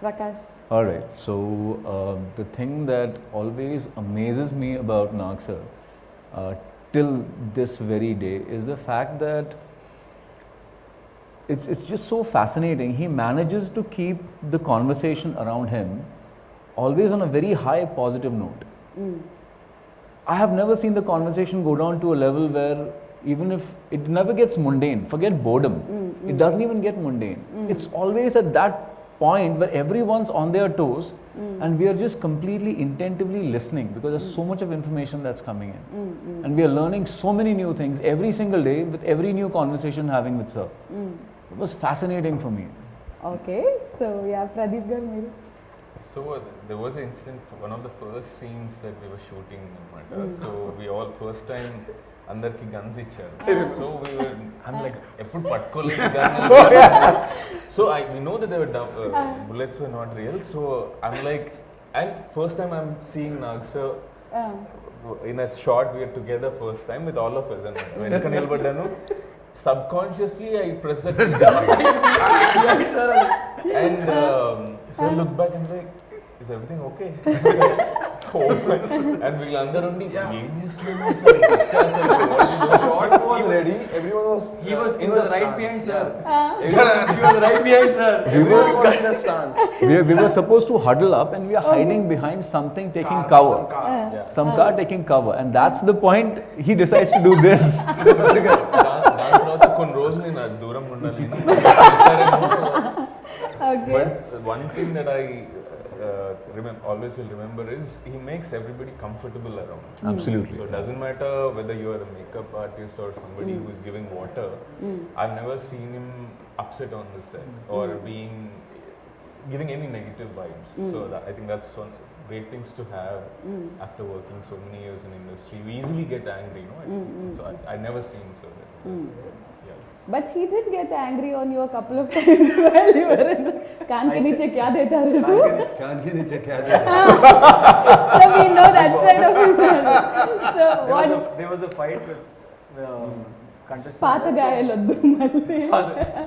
Prakash? All right, so the thing that always amazes me about Nag sir till this very day is the fact that it's just so fascinating. He manages to keep the conversation around him always on a very high positive note. I have never seen the conversation go down to a level where even if it never gets mundane, forget boredom, it doesn't even get mundane. It's always at that point where everyone's on their toes and we are just completely intentively listening, because there's so much of information that's coming in. And we are learning so many new things every single day with every new conversation having with sir. It was fascinating for me. Okay, so yeah, Pradeep garu meeru. So there was an incident, one of the first scenes that we were shooting in Mata. So we all first time అందరికి guns ఇచ్చారు. So we were, I'm like ఎప్పుడు పట్టుకోలేదు gun. So we know that they were bullets were not real. So I'm like, and first time I'm seeing Nag sir in a shot, we are together first time with all of us, and వెనక నిలబడ్డాను. Subconsciously I pressed that and so I look back and like, is everything okay? Oh my. And వీళ్ళందరూ ఉండి ఏం చేస్తున్నారు sir, Shot was ready. Everyone was. He was in the right behind, sir. He was right behind, sir. Everyone was in a stance. We were supposed to huddle up and we are hiding behind something taking Car, cover. some car. Some car taking cover, and that's the point he decides to do this. దాని తర్వాత కొన్ని రోజులు నేను అది దూరం ఉండాలి. But one thing that I always will remember is he makes everybody comfortable around. Absolutely. So it doesn't matter whether you are a makeup artist or somebody who is giving water. I've never seen him upset on the set or giving any negative vibes. So I think that's one great things to have after working so many years in industry. We easily get angry, no? So I never seen so that. So it's, yeah. But he did get angry on you a couple of times while you were in the कान के नीचे क्या देता है तू? कान के नीचे क्या देता है? So we know that side of him. So what? There was a fight with contestant. పాత గాయాలొద్దు మళ్ళీ.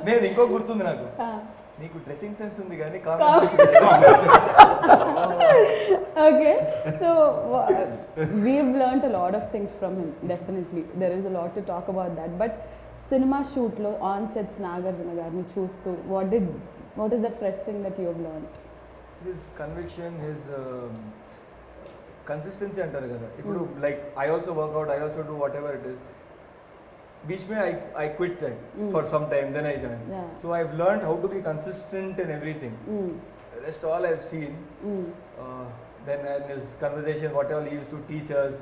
నేను ఇంకో గుర్తుంది నాకు. నీకు డ్రెస్సింగ్ సెన్స్ ఉంది కానీ Okay, so we've learnt a lot of things from him. Definitely, there is a lot to talk about that. But cinema shoot lo on sets Nagarjuna garni chustu, what is that fresh thing that you have learned? His conviction, his consistency అంటారు కదా. ఇప్పుడు like I also work out, I also do whatever it is. बीच में I quit that for some time, then I joined. Yeah. So I've learned how to be consistent in everything. Rest all I've seen. Then in his conversation, whatever he used to teach us,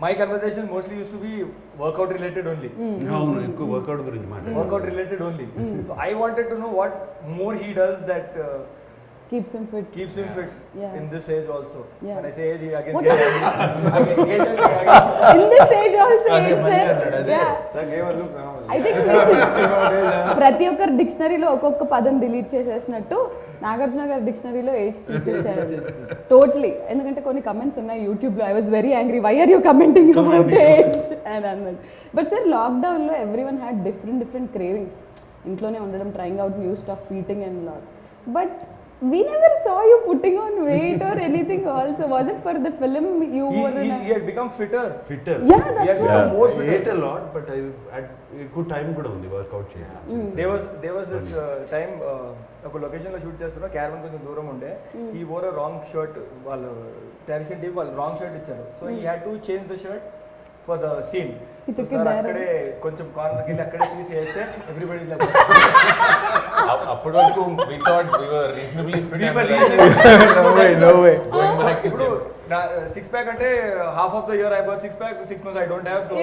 my conversation mostly used to be workout related only. అవును ఎక్కువ work out గురించి మాట్లాడారు. Workout related only. So I wanted to know what more he does that Keeps him fit. in this age also. Yeah. When I say age, he again What? gets angry. In this age also, అదే it's పని అంటాడు, అదే. yeah. Sir gave a look now. I think ప్రతి ఒక్కరు డిక్షనరీలో ఒక్కొక్క పదం delete చేసేసినట్టు Nagarjuna గారి డిక్షనరీలో age తీసేసారు టోటలీ. ఎందుకంటే కొన్ని కమెంట్స్ ఉన్నాయి యూట్యూబ్లో, I was very angry, why are you commenting about age అని అన్నది. బట్ సార్ లాక్డౌన్లో every one had different cravings. ఇంట్లోనే ఉండడం, trying out new stuff, eating and lot. But we never saw you putting on weight or anything also. Was it for the film you were in he had become fitter. Fitter. Yeah, He that's had right. become more I fitter. ate a lot, but I had ఎక్కువ time కూడా ఉంది work out చేయడానికి. There was this time ఒక location లో shoot చేస్తున్నా, caravan కొంచెం దూరం ఉండే. He wore a wrong shirt. వాళ్ళు డైరెక్షన్ టీమ్ వాళ్ళు రాంగ్ షర్ట్ ఇచ్చారు. So he had to change the shirt for the scene. So sir అక్కడే కొంచెం కార్నర్కి వెళ్ళి అక్కడే తీసేస్తే ఎవ్రీబడి అప్పటి వరకు we thought we were reasonably fit. No way. Going back to ఇప్పుడు gym. నా సిక్స్ ప్యాక్ అంటే half of the year I got six pack, 6 months I don't have. So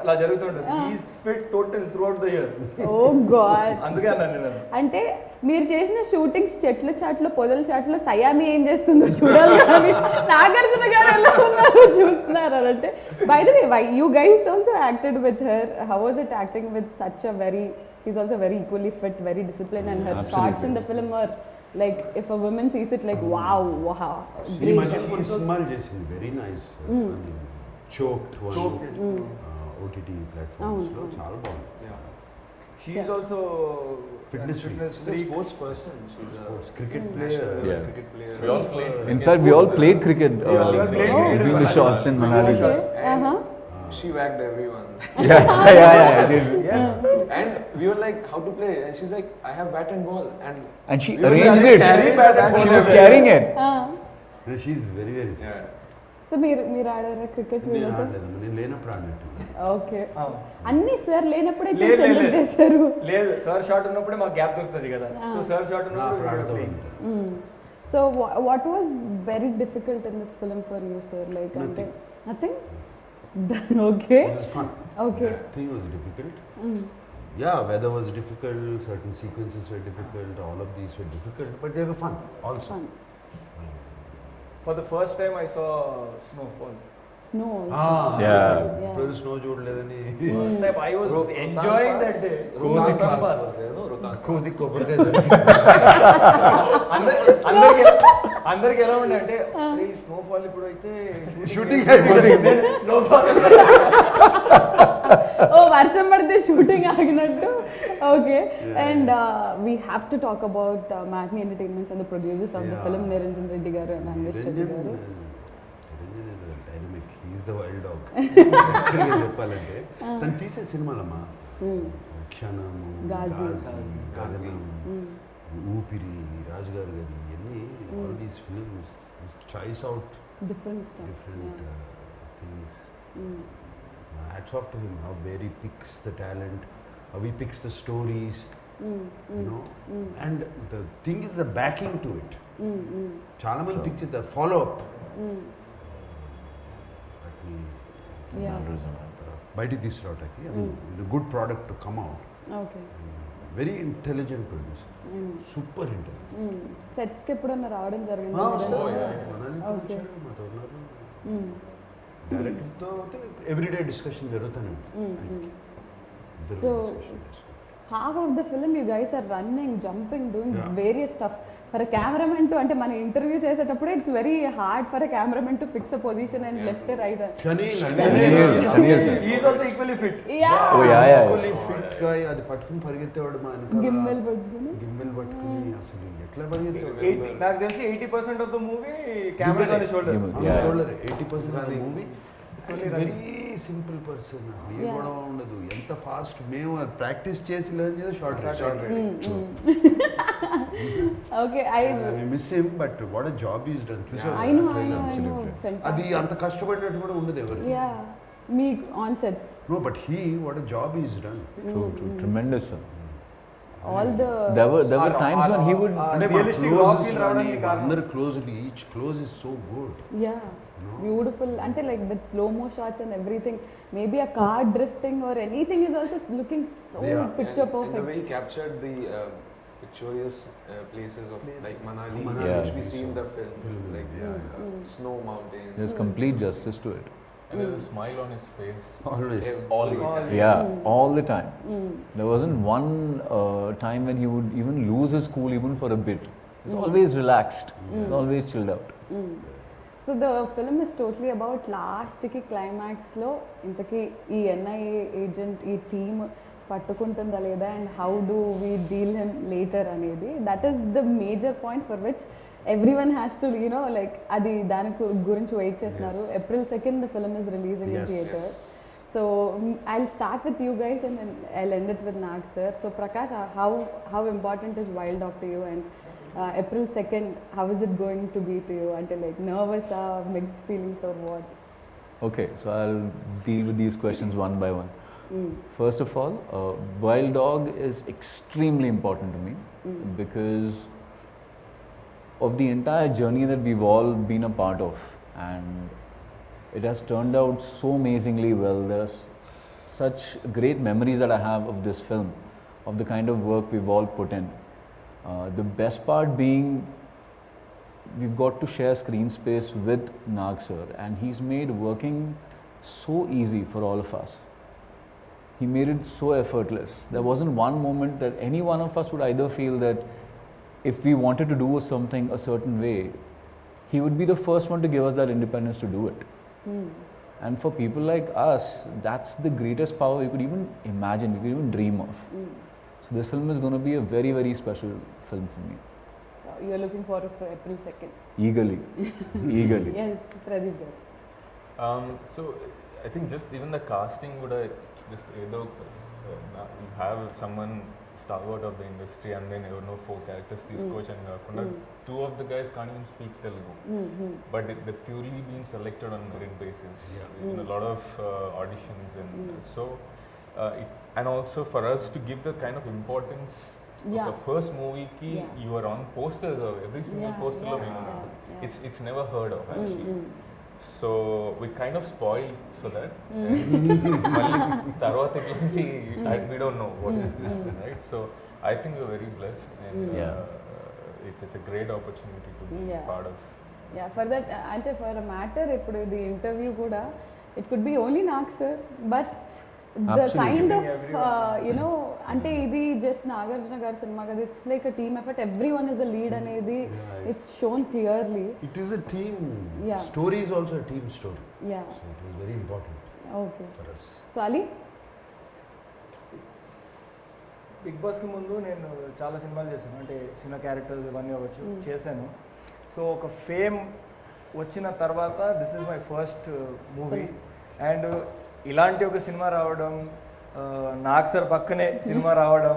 అలా జరుగుతుంటుంది. He's fit total throughout the year. Oh God. అందుకే అన్నాను నేను. అంటే మీరు చేసిన షూటింగ్స్ చెట్ల చాట్లో, పొదల చాట్లో సయామి ఏం చేస్తుందో చూడాలి కానీ నాగార్జున గారు ఎలా ఉన్నారో చూస్తున్నారు అని అంటే. By the way, you guys also acted with her. How was it acting with such a very, she also very equally fit, very discipline, and her shorts in the film are like if a women sees it like wow wow. ఈ మధ్య కొన్ని సినిమాలు చేసింది, very nice. Choked OTT platforms లో చాలా బాగుంది. She is also Fitness She's a freak. sports person. She's a cricket player. Yeah. cricket player. We all played. In fact, we all played cricket We all played cricket between in the shots in Manali. shots. And Uh-huh. she whacked everyone. Yeah. Yes. And we were like, how to play? And she's like, I have bat and ball. And she We were arranged like, it. carry bat and She ball was everywhere. carrying it. She is very very. Yeah. So మీరు ఆడారా cricket? నేను ఆడలేదమ్మా, నేను లేనప్పుడు ఆడినట్టు. Okay. అన్ని sir లేనప్పుడే లేదు, select లేదు. చేశారు. లేదు, సార్ షాట్ ఉన్నప్పుడే మాకు గ్యాప్ దొరుకుతుంది కదా. సో సార్ షాట్ అప్పుడు ఆడుతూ ఉన్నప్పుడు ఉంటాను. So what was very difficult in this film for you, sir? Like nothing? Okay. It was fun. Okay. Nothing was difficult. Yeah, weather was difficult, certain sequences were difficult, all of these were difficult, but they were fun also. Fun. For the first time I saw snowfall. Snow also. Yeah. ఇప్పుడు snow చూడలేదని First time I was enjoying that day. Rohtang Rohtang Pass Pass. was there, no? Rohtang. కోది కొబ్బరికాయ అందరికి ఎలా ఉండే అంటే snowfall ఇప్పుడు అయితే shooting అయిపోయింది. స్నోఫాల్ ఓ వర్షం పడితే షూటింగ్ ఆగినట్టు. Okay. And we have to talk about Matinee Entertainments and the producers of the film, Niranjan Reddy garu and Anvesh Reddy garu. Dynamic, he's the wild dog. చెప్పాలంటే తను తీసే సినిమాలమ్మా, క్షణము, గాజీ. గగనం, ఊపిరి, రాజుగారు గారి ఇవన్నీ, all these films tries out different stuff. different things. Hats off to him, how where he picks the talent, how he picks the stories, you know. And the thing is the backing to it. చాలా మంది pick the follow up. బయటికి తీసుకురావటానికి good product to come out. Okay. Very intelligent producer, super intelligent. సెట్స్కి ఎప్పుడన్నా రావడం జరిగింది? Okay. డైరెక్టర్తో everyday discussion జరుగుతూనే ఉంటుంది. So, half of the film you guys are running, jumping, doing various stuff. For a cameraman to, అంటే మన interview చేసేటప్పుడు it's very hard for a cameraman to fix a position and left right. He is also equally fit. Oh, yeah. Fit గా అది పట్టుకుని పరిగెత్తేవాడు మా గిమ్మల్ గిమ్మల్ పట్టుకుని అసలు ఎట్లా పరిగెత్తేవాడు. నాకు తెలిసి 80% of the movie camera on shoulder. Shoulder 80% of the movie. Very simple person, అసలు ఏ గొడవ ఉండదు. ఎంత ఫాస్ట్ మేము ప్రాక్టీస్ చేసి లర్న్ చేసి short okay. I miss him, but what a job is done. I know. అది అంత కష్టపడినట్టు కూడా ఉండదు ఎవరికి. Yeah, me on sets. No, but he, what a job he's done. True. Tremendous, sir. All the There were times when he would. అంటే realistic raw feel రావడానికి కారణం. అందరు closely, each close is so good. yeah, beautiful. అంటే like that slow mo shots and everything, maybe a car drifting or anything is also looking so Yeah. picture And the perfect. way he captured the picturesque places of like Manali, Manali, which we see in the film, like snow mountains. There's complete justice to it. And there's a smile on his face. Always. Always. Yeah, all the time. There wasn't one time when he would even lose his cool even for a bit. He's always relaxed, he's always chilled out. So the film is totally about last ki climax లో ఇంతకీ ఈ NIA agent ఈ team పట్టుకుంటుందా లేదా and how do we deal him later అనేది, that is the major point for which everyone has to, you know, like అది దాని గురించి వెయిట్ చేస్తున్నారు. April 2nd the film is releasing in theaters. So I'll start with you guys and then I'll end it with Nag sir. So Prakash, how important is Wild Dog to you, and April 2nd, how is it going to be to you? Until like nervous or mixed feelings or what? Okay, so I'll deal with these questions one by one. First of all, Wild Dog is extremely important to me because of the entire journey that we've all been a part of, and it has turned out so amazingly well. There's such great memories that I have of this film, of the kind of work we've all put in. The best part being we've got to share screen space with Nag sir, and he's made working so easy for all of us. He made it so effortless. There wasn't one moment that any one of us would either feel that if we wanted to do something a certain way, he would be the first one to give us that independence to do it. And for people like us, that's the greatest power we could even imagine, we could even dream of. So this film is going to be a very, very special film for me. So you're looking forward for April 2nd. Eagerly. Eagerly. Yes, Pradeep garu. So I think just even the casting would just either you have someone stalwart of the industry and then you know 4 characters తీసుకొచ్చాను కాకుండా 2 of the guys can't even speak Telugu, but they're purely being selected on merit basis in a lot of auditions, and so and also for us to give the kind of importance of the first movie ki you are on posters of every single poster lo it's never heard of actually. So we kind of spoiled for that. Mali tarvata elanti we don't know what's happening, right? So I think we're very blessed, and it's a great opportunity to be part of. Yeah, for that, ante for a matter ippudu the interview kuda it could be only Nag sir, but the kind of you know, ante idi just Nagarjuna garu cinema kada, it's like a team effort, everyone is a lead anedi it's shown clearly. It is a team Yeah. story, is also a team story. Yeah, So it was very important okay. for us. So Ali, big బాస్కి ముందు నేను చాలా సినిమాలు చేశాను, అంటే చిన్న characters ఇవన్నీ అవ్వచ్చు చేశాను. సో ఒక ఫేమ్ వచ్చిన తర్వాత this is my first movie, and ఇలాంటి ఒక సినిమా రావడం, నాగ్ సార్ పక్కనే సినిమా రావడం,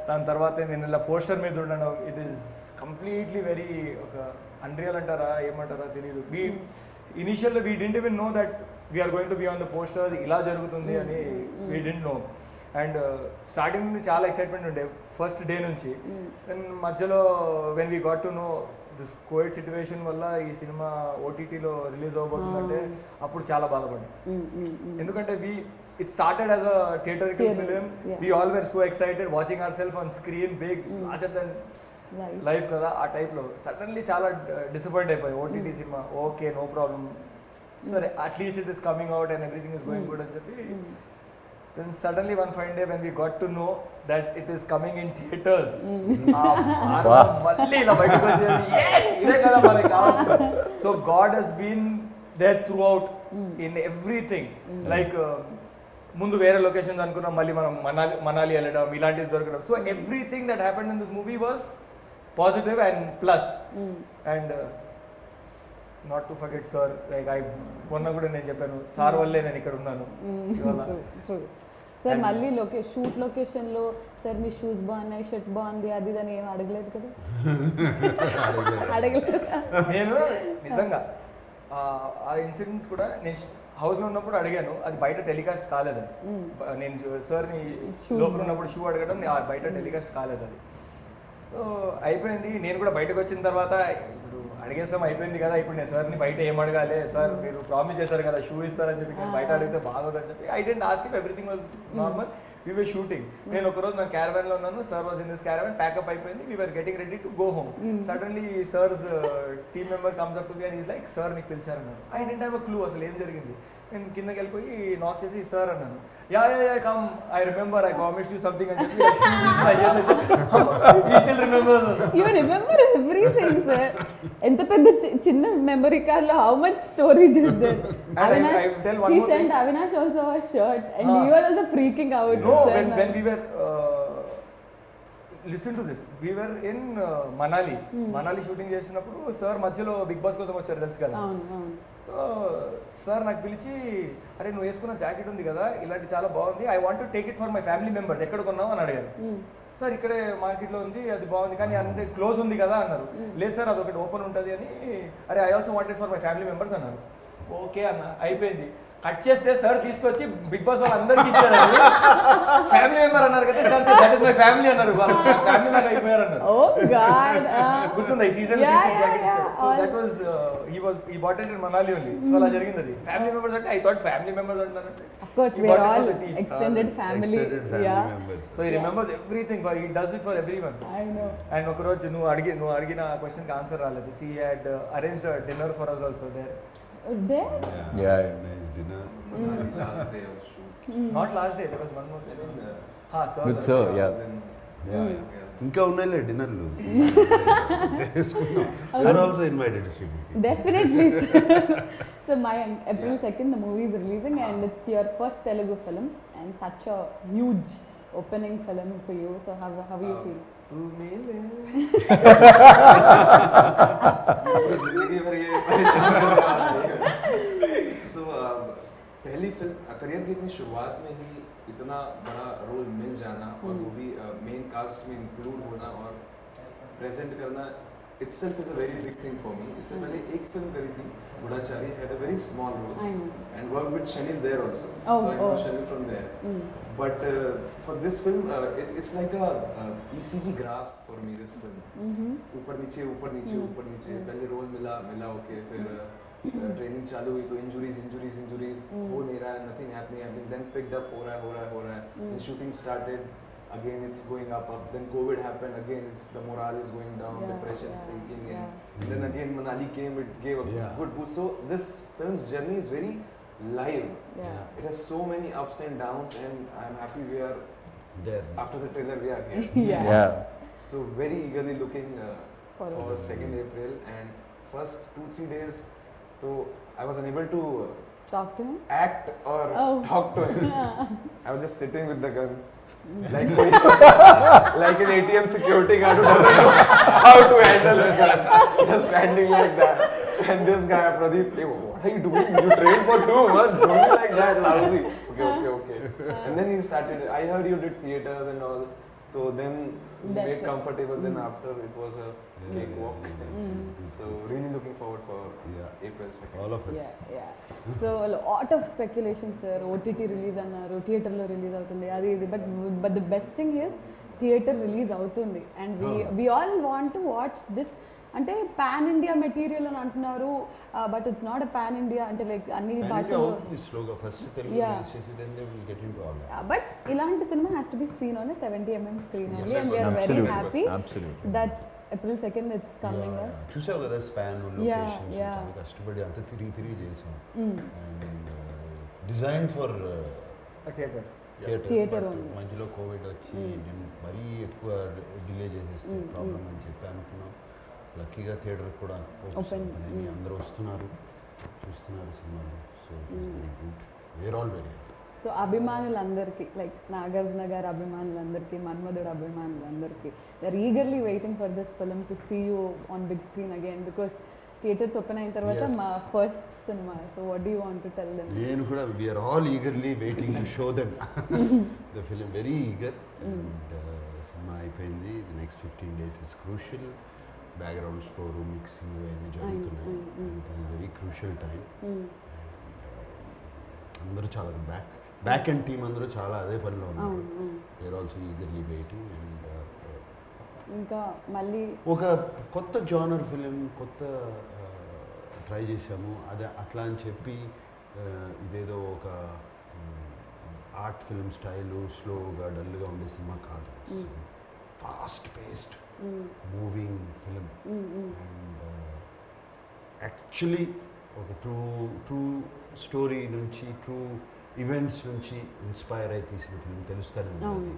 దాని తర్వాత నేను ఇలా పోస్టర్ మీద ఉండడం, ఇట్ ఈస్ కంప్లీట్లీ వెరీ ఒక అన్రియల్ అంటారా ఏమంటారా తెలియదు. Initial we didn't even know that we're going to be on the poster, ఇలా జరుగుతుంది అని we didn't know. And starting నుండి చాలా ఎక్సైట్మెంట్ ఉండే ఫస్ట్ డే నుంచి. దెన్ మధ్యలో when we got to know this covid situation వల్ల ఈ సినిమా ఓటీటీలో రిలీజ్ అవ్వబోతుందంటే అప్పుడు చాలా బాధపడ్డాం. ఎందుకంటే it started as a theatrical Theatre, film. yeah. We all were so excited watching ourselves on screen, big, larger than Right. life కదా ఆ టైప్లో suddenly చాలా డిసప్పాయింట్ అయిపోయి OTT cinema okay no problem సరే at least it is coming out and everything is going good అని చెప్పి then suddenly one fine day when we got to know that it is coming in theaters మళ్ళీ ఇలా బయటకు వచ్చేది yes ఇదే కదా మనకి కావాల్సింది. So God has been there throughout in everything. Like ముందు వేరే లొకేషన్స్ అనుకున్నాం, మళ్ళీ మనం మనాలి వెళ్ళడం ఇలాంటివి దొరకడం. So everything that happened in this movie was positive and plus. And not to forget sir, like మొన్న కూడా నేను చెప్పాను సార్ వల్లే నేను ఇక్కడ ఉన్నాను ఇవాళ. సార్ మళ్ళీ షూట్ లొకేషన్లో సార్ మీ షూస్ బాగున్నాయి, షర్ట్ బాగుంది, అది అని ఏం అడగలేదు కదా? అడగలేదు. నేను నిజంగా ఆ ఇన్సిడెంట్ కూడా నేను హౌస్లో ఉన్నప్పుడు అడిగాను, అది బయట టెలికాస్ట్ కాలేదు. అది నేను సార్ని లోపల ఉన్నప్పుడు షూ అడగడం బయట టెలికాస్ట్ కాలేదు. అది సో అయిపోయింది. నేను కూడా బయటకు వచ్చిన తర్వాత ఇప్పుడు అడిగేస్తాం అయిపోయింది కదా, ఇప్పుడు నేను సార్ని బయట ఏం అడగాలి, సార్ మీరు ప్రామిస్ చేశారు కదా షూ ఇస్తారని చెప్పి, నేను బయట అడిగితే బాగోదని చెప్పి I didn't ask him, everything was normal. We were shooting. నేను ఒకరోజు నా క్యారవాన్లో ఉన్నాను, sir was in this caravan, pack up అయిపోయింది, we were getting ready to go home. Suddenly sir's team member comes up to me and is like sir నీకు పిలిచారన్నాను. I didn't have a clue అసలు ఏం జరిగింది. నేను కిందకి వెళ్ళిపోయి నాక్ చేసి సార్ అన్నాను. Yeah come, I remember, I promised you something అని చెప్పి You remember everything, sir. ఎంత పెద్ద చిన్న మెమరీ కార్డ్ లో how much storage is there. And I tell one he more sent thing. Avinash also a shirt and you were also freaking out. No, sir, when we were listen to this, we were in Manali shooting చేసినప్పుడు sir మధ్యలో big boss కోసం వచ్చారు తెలుసు కదా. అవును. So sir నాకు పిలిచి, అరే నువ్వు వేసుకున్న జాకెట్ ఉంది కదా ఇలాంటి చాలా బాగుంది, I want to take it for my family members, ఎక్కడ కొన్నావు అని అడిగారు. సార్ ఇక్కడే మార్కెట్లో ఉంది, అది బాగుంది కానీ అంతే క్లోజ్ ఉంది కదా అన్నారు. లేదు సార్ అదొకటి ఓపెన్ ఉంటుంది అని. అరే I also wanted for my family members అన్నారు. ఓకే అన్న, అయిపోయింది. కట్ చేస్తే సార్ తీసుకొచ్చి బిగ్ బాస్ వాళ్ళందరికీ ఇచ్చారు. ఫ్యామిలీ మెంబర్ అన్నారు కదా sir, that is my family అన్నారు. వాళ్ళు ఫ్యామిలీ లాగా అయిపోయారు అన్నారు. Oh God. గుర్తుందా ఈ సీజన్ జాకెట్ ఇచ్చారు. So that was he bought it in Manali only. So అలా జరిగింది అది. ఫ్యామిలీ మెంబర్స్ అంటే ఐ థాట్ ఫ్యామిలీ మెంబర్స్ అంటారంటే Of course, we are all extended family. Extended family Yeah. members. So he remembers everything, for he does it for everyone. I know. And ఒక రోజు నువ్వు అడిగిన క్వశ్చన్కి ఆన్సర్ రాలేదు. He had arranged a dinner for us also there. There? Yeah. Nice dinner. Last day of shoot. Not last day, there was one more day. Sir. With sir, yeah. Yeah. ఇంకా ఉన్నాయిలే డిన్నర్లు చేసుకుందాం. You're also invited, Srimuki. Definitely, sir. So, Mayank, April 2nd, the movie is releasing and it's your first Telugu film and such a huge opening film for you. So, how you feel? तू मिले जिंदगी भर ये परेशान कर रहा है. So पहली फिल्म करियर की इतनी शुरुआत में ही इतना बड़ा रोल मिल जाना और वो भी मेन कास्ट में इंक्लूड होना और प्रेजेंट करना itself is a very big thing for me. इससे पहले एक फिल्म करी थी Goodachari, had a very small role I know. and worked with Shanil there also. Oh, So I know oh. Shanil from there. But for this film, it's like a ECG graph for me. This film. ऊपर नीचे ऊपर नीचे ऊपर नीचे. पहले role मिला okay, फिर training चालू हुई तो इंजुरीज हो नहीं रहा है, nothing happening. Then picked up हो रहा है. Then shooting started. Again it's going up. Then COVID happened. Again it's the morale is going down. Depression is sinking in. And then again Manali came. It gave a good boost. So this film's journey is very live. Yeah. It has so many ups and downs, and I'm happy we are There. after the trailer we are here. Yeah. So very eagerly looking for Forward. 2nd April, and first 2-3 days, so I was unable to Talk to him? act or talk to him. I was just sitting with the gun. Like an ATM security guard who doesn't know how to handle a gun. Just standing like that. And this guy, Pradeep, hey, what are you doing? You trained for 2 months. Don't be like that, lousy. Okay. And then he started, I heard you did theatres and all. So then we That's made it. comfortable. Then after it was a cakewalk. So really looking forward for April 2nd. All of us. Yeah. So a lot of speculation, sir. OTT release అన్నారు, theatre లో release అవుతుంది అది ఇది, but the best thing is theatre release అవుతుంది and we all want to watch this అంటే pan India material అని అంటున్నారు, but it's not a pan India, అంటే లైక్ అన్ని భాషలు. అవుతుంది స్లోగా, ఫస్ట్ తెలుగు Yeah. రిలీజ్ చేసి then they will get into all that. But ఇలాంటి cinema has to be seen on 70mm screen only, and we are very Absolutely. Happy Absolutely. That April 2nd it's coming up. చూసావు కదా span Yeah, locations yeah. చాలా కష్టపడి అంత తిరిగి చేసాం. And design for theatre. Theatre only. మధ్యలో Covid వచ్చి మరీ ఎక్కువ డిలే చేసేస్తే ప్రాబ్లం అని చెప్పి అనుకున్నాం. లక్కీగా థియేటర్ కూడా Open. అందరూ వస్తున్నారు, చూస్తున్నారు సినిమాలు. So good, we're all very. So అభిమానులందరికీ, లైక్ నాగార్జున గారి అభిమానులందరికీ, మన్మధుడు అభిమానులందరికీ, they are eagerly waiting for this film to see you on big screen again, because theatres open అయిన తర్వాత Yes. మా first cinema. So what do you want to tell them? నేను కూడా we are all eagerly waiting to show them the film, very eager. And cinema అయిపోయింది, the next 15 days is crucial. Background score, mixing అన్నీ జరుగుతున్నాయి. It is very crucial time. అందరూ చాలా back and team అందరూ చాలా అదే పనిలో ఉన్నారు. We're also eagerly waiting. And ఇంకా మళ్ళీ ఒక కొత్త జానర్ ఫిలిం, కొత్త ట్రై చేసాము. అదే అట్లా అని చెప్పి ఇదేదో ఒక ఆర్ట్ ఫిల్మ్ స్టైలు స్లోగా డల్గా ఉండే సినిమా కాదు. Fast paced moving film. And actually ఒక ట్రూ స్టోరీ నుంచి, ట్రూ ఈవెంట్స్ నుంచి ఇన్స్పైర్ అయి తీసిన ఫిలిం తెలుస్తూనే ఉంటుంది.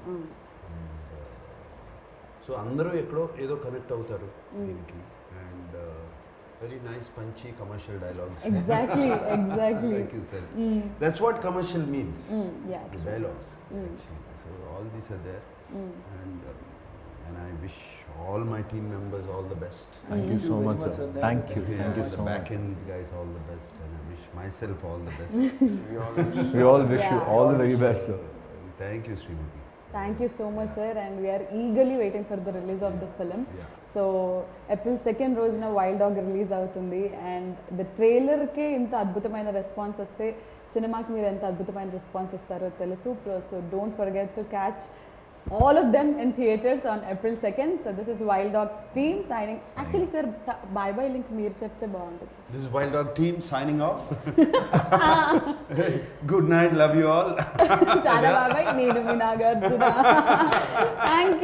సో అందరూ ఎక్కడో ఏదో కనెక్ట్ అవుతారు దీనికి. And very nice Punchhi commercial dialogues. Exactly Like you said. That's what commercial means. Yeah The dialogues actually. So all these are there. And I wish all my team members all the best. Thank you so much, sir. Thank you. Yeah, Thank you the so back much. end guys all the best, and I wish myself all the best. We all wish. We all wish you all the very best, sir. Thank you, Srimati. Thank you so much sir, and we're eagerly waiting for the release of the film. Yeah. So April 2nd రోజున wild dog release అవుతుంది, and the ట్రైలర్కే ఇంత అద్భుతమైన response వస్తే సినిమాకి మీరు ఎంత అద్భుతమైన రెస్పాన్స్ ఇస్తారో తెలుసు. So don't forget to catch all of them in theaters on April 2nd. So this is Wild Dogs team signing. Actually sir, bye bye link meer chepte baaguntundi. This is Wild Dog team signing off. Good night, love you all. Tala bye bye, nenu mi Nagarjuna. Thank you.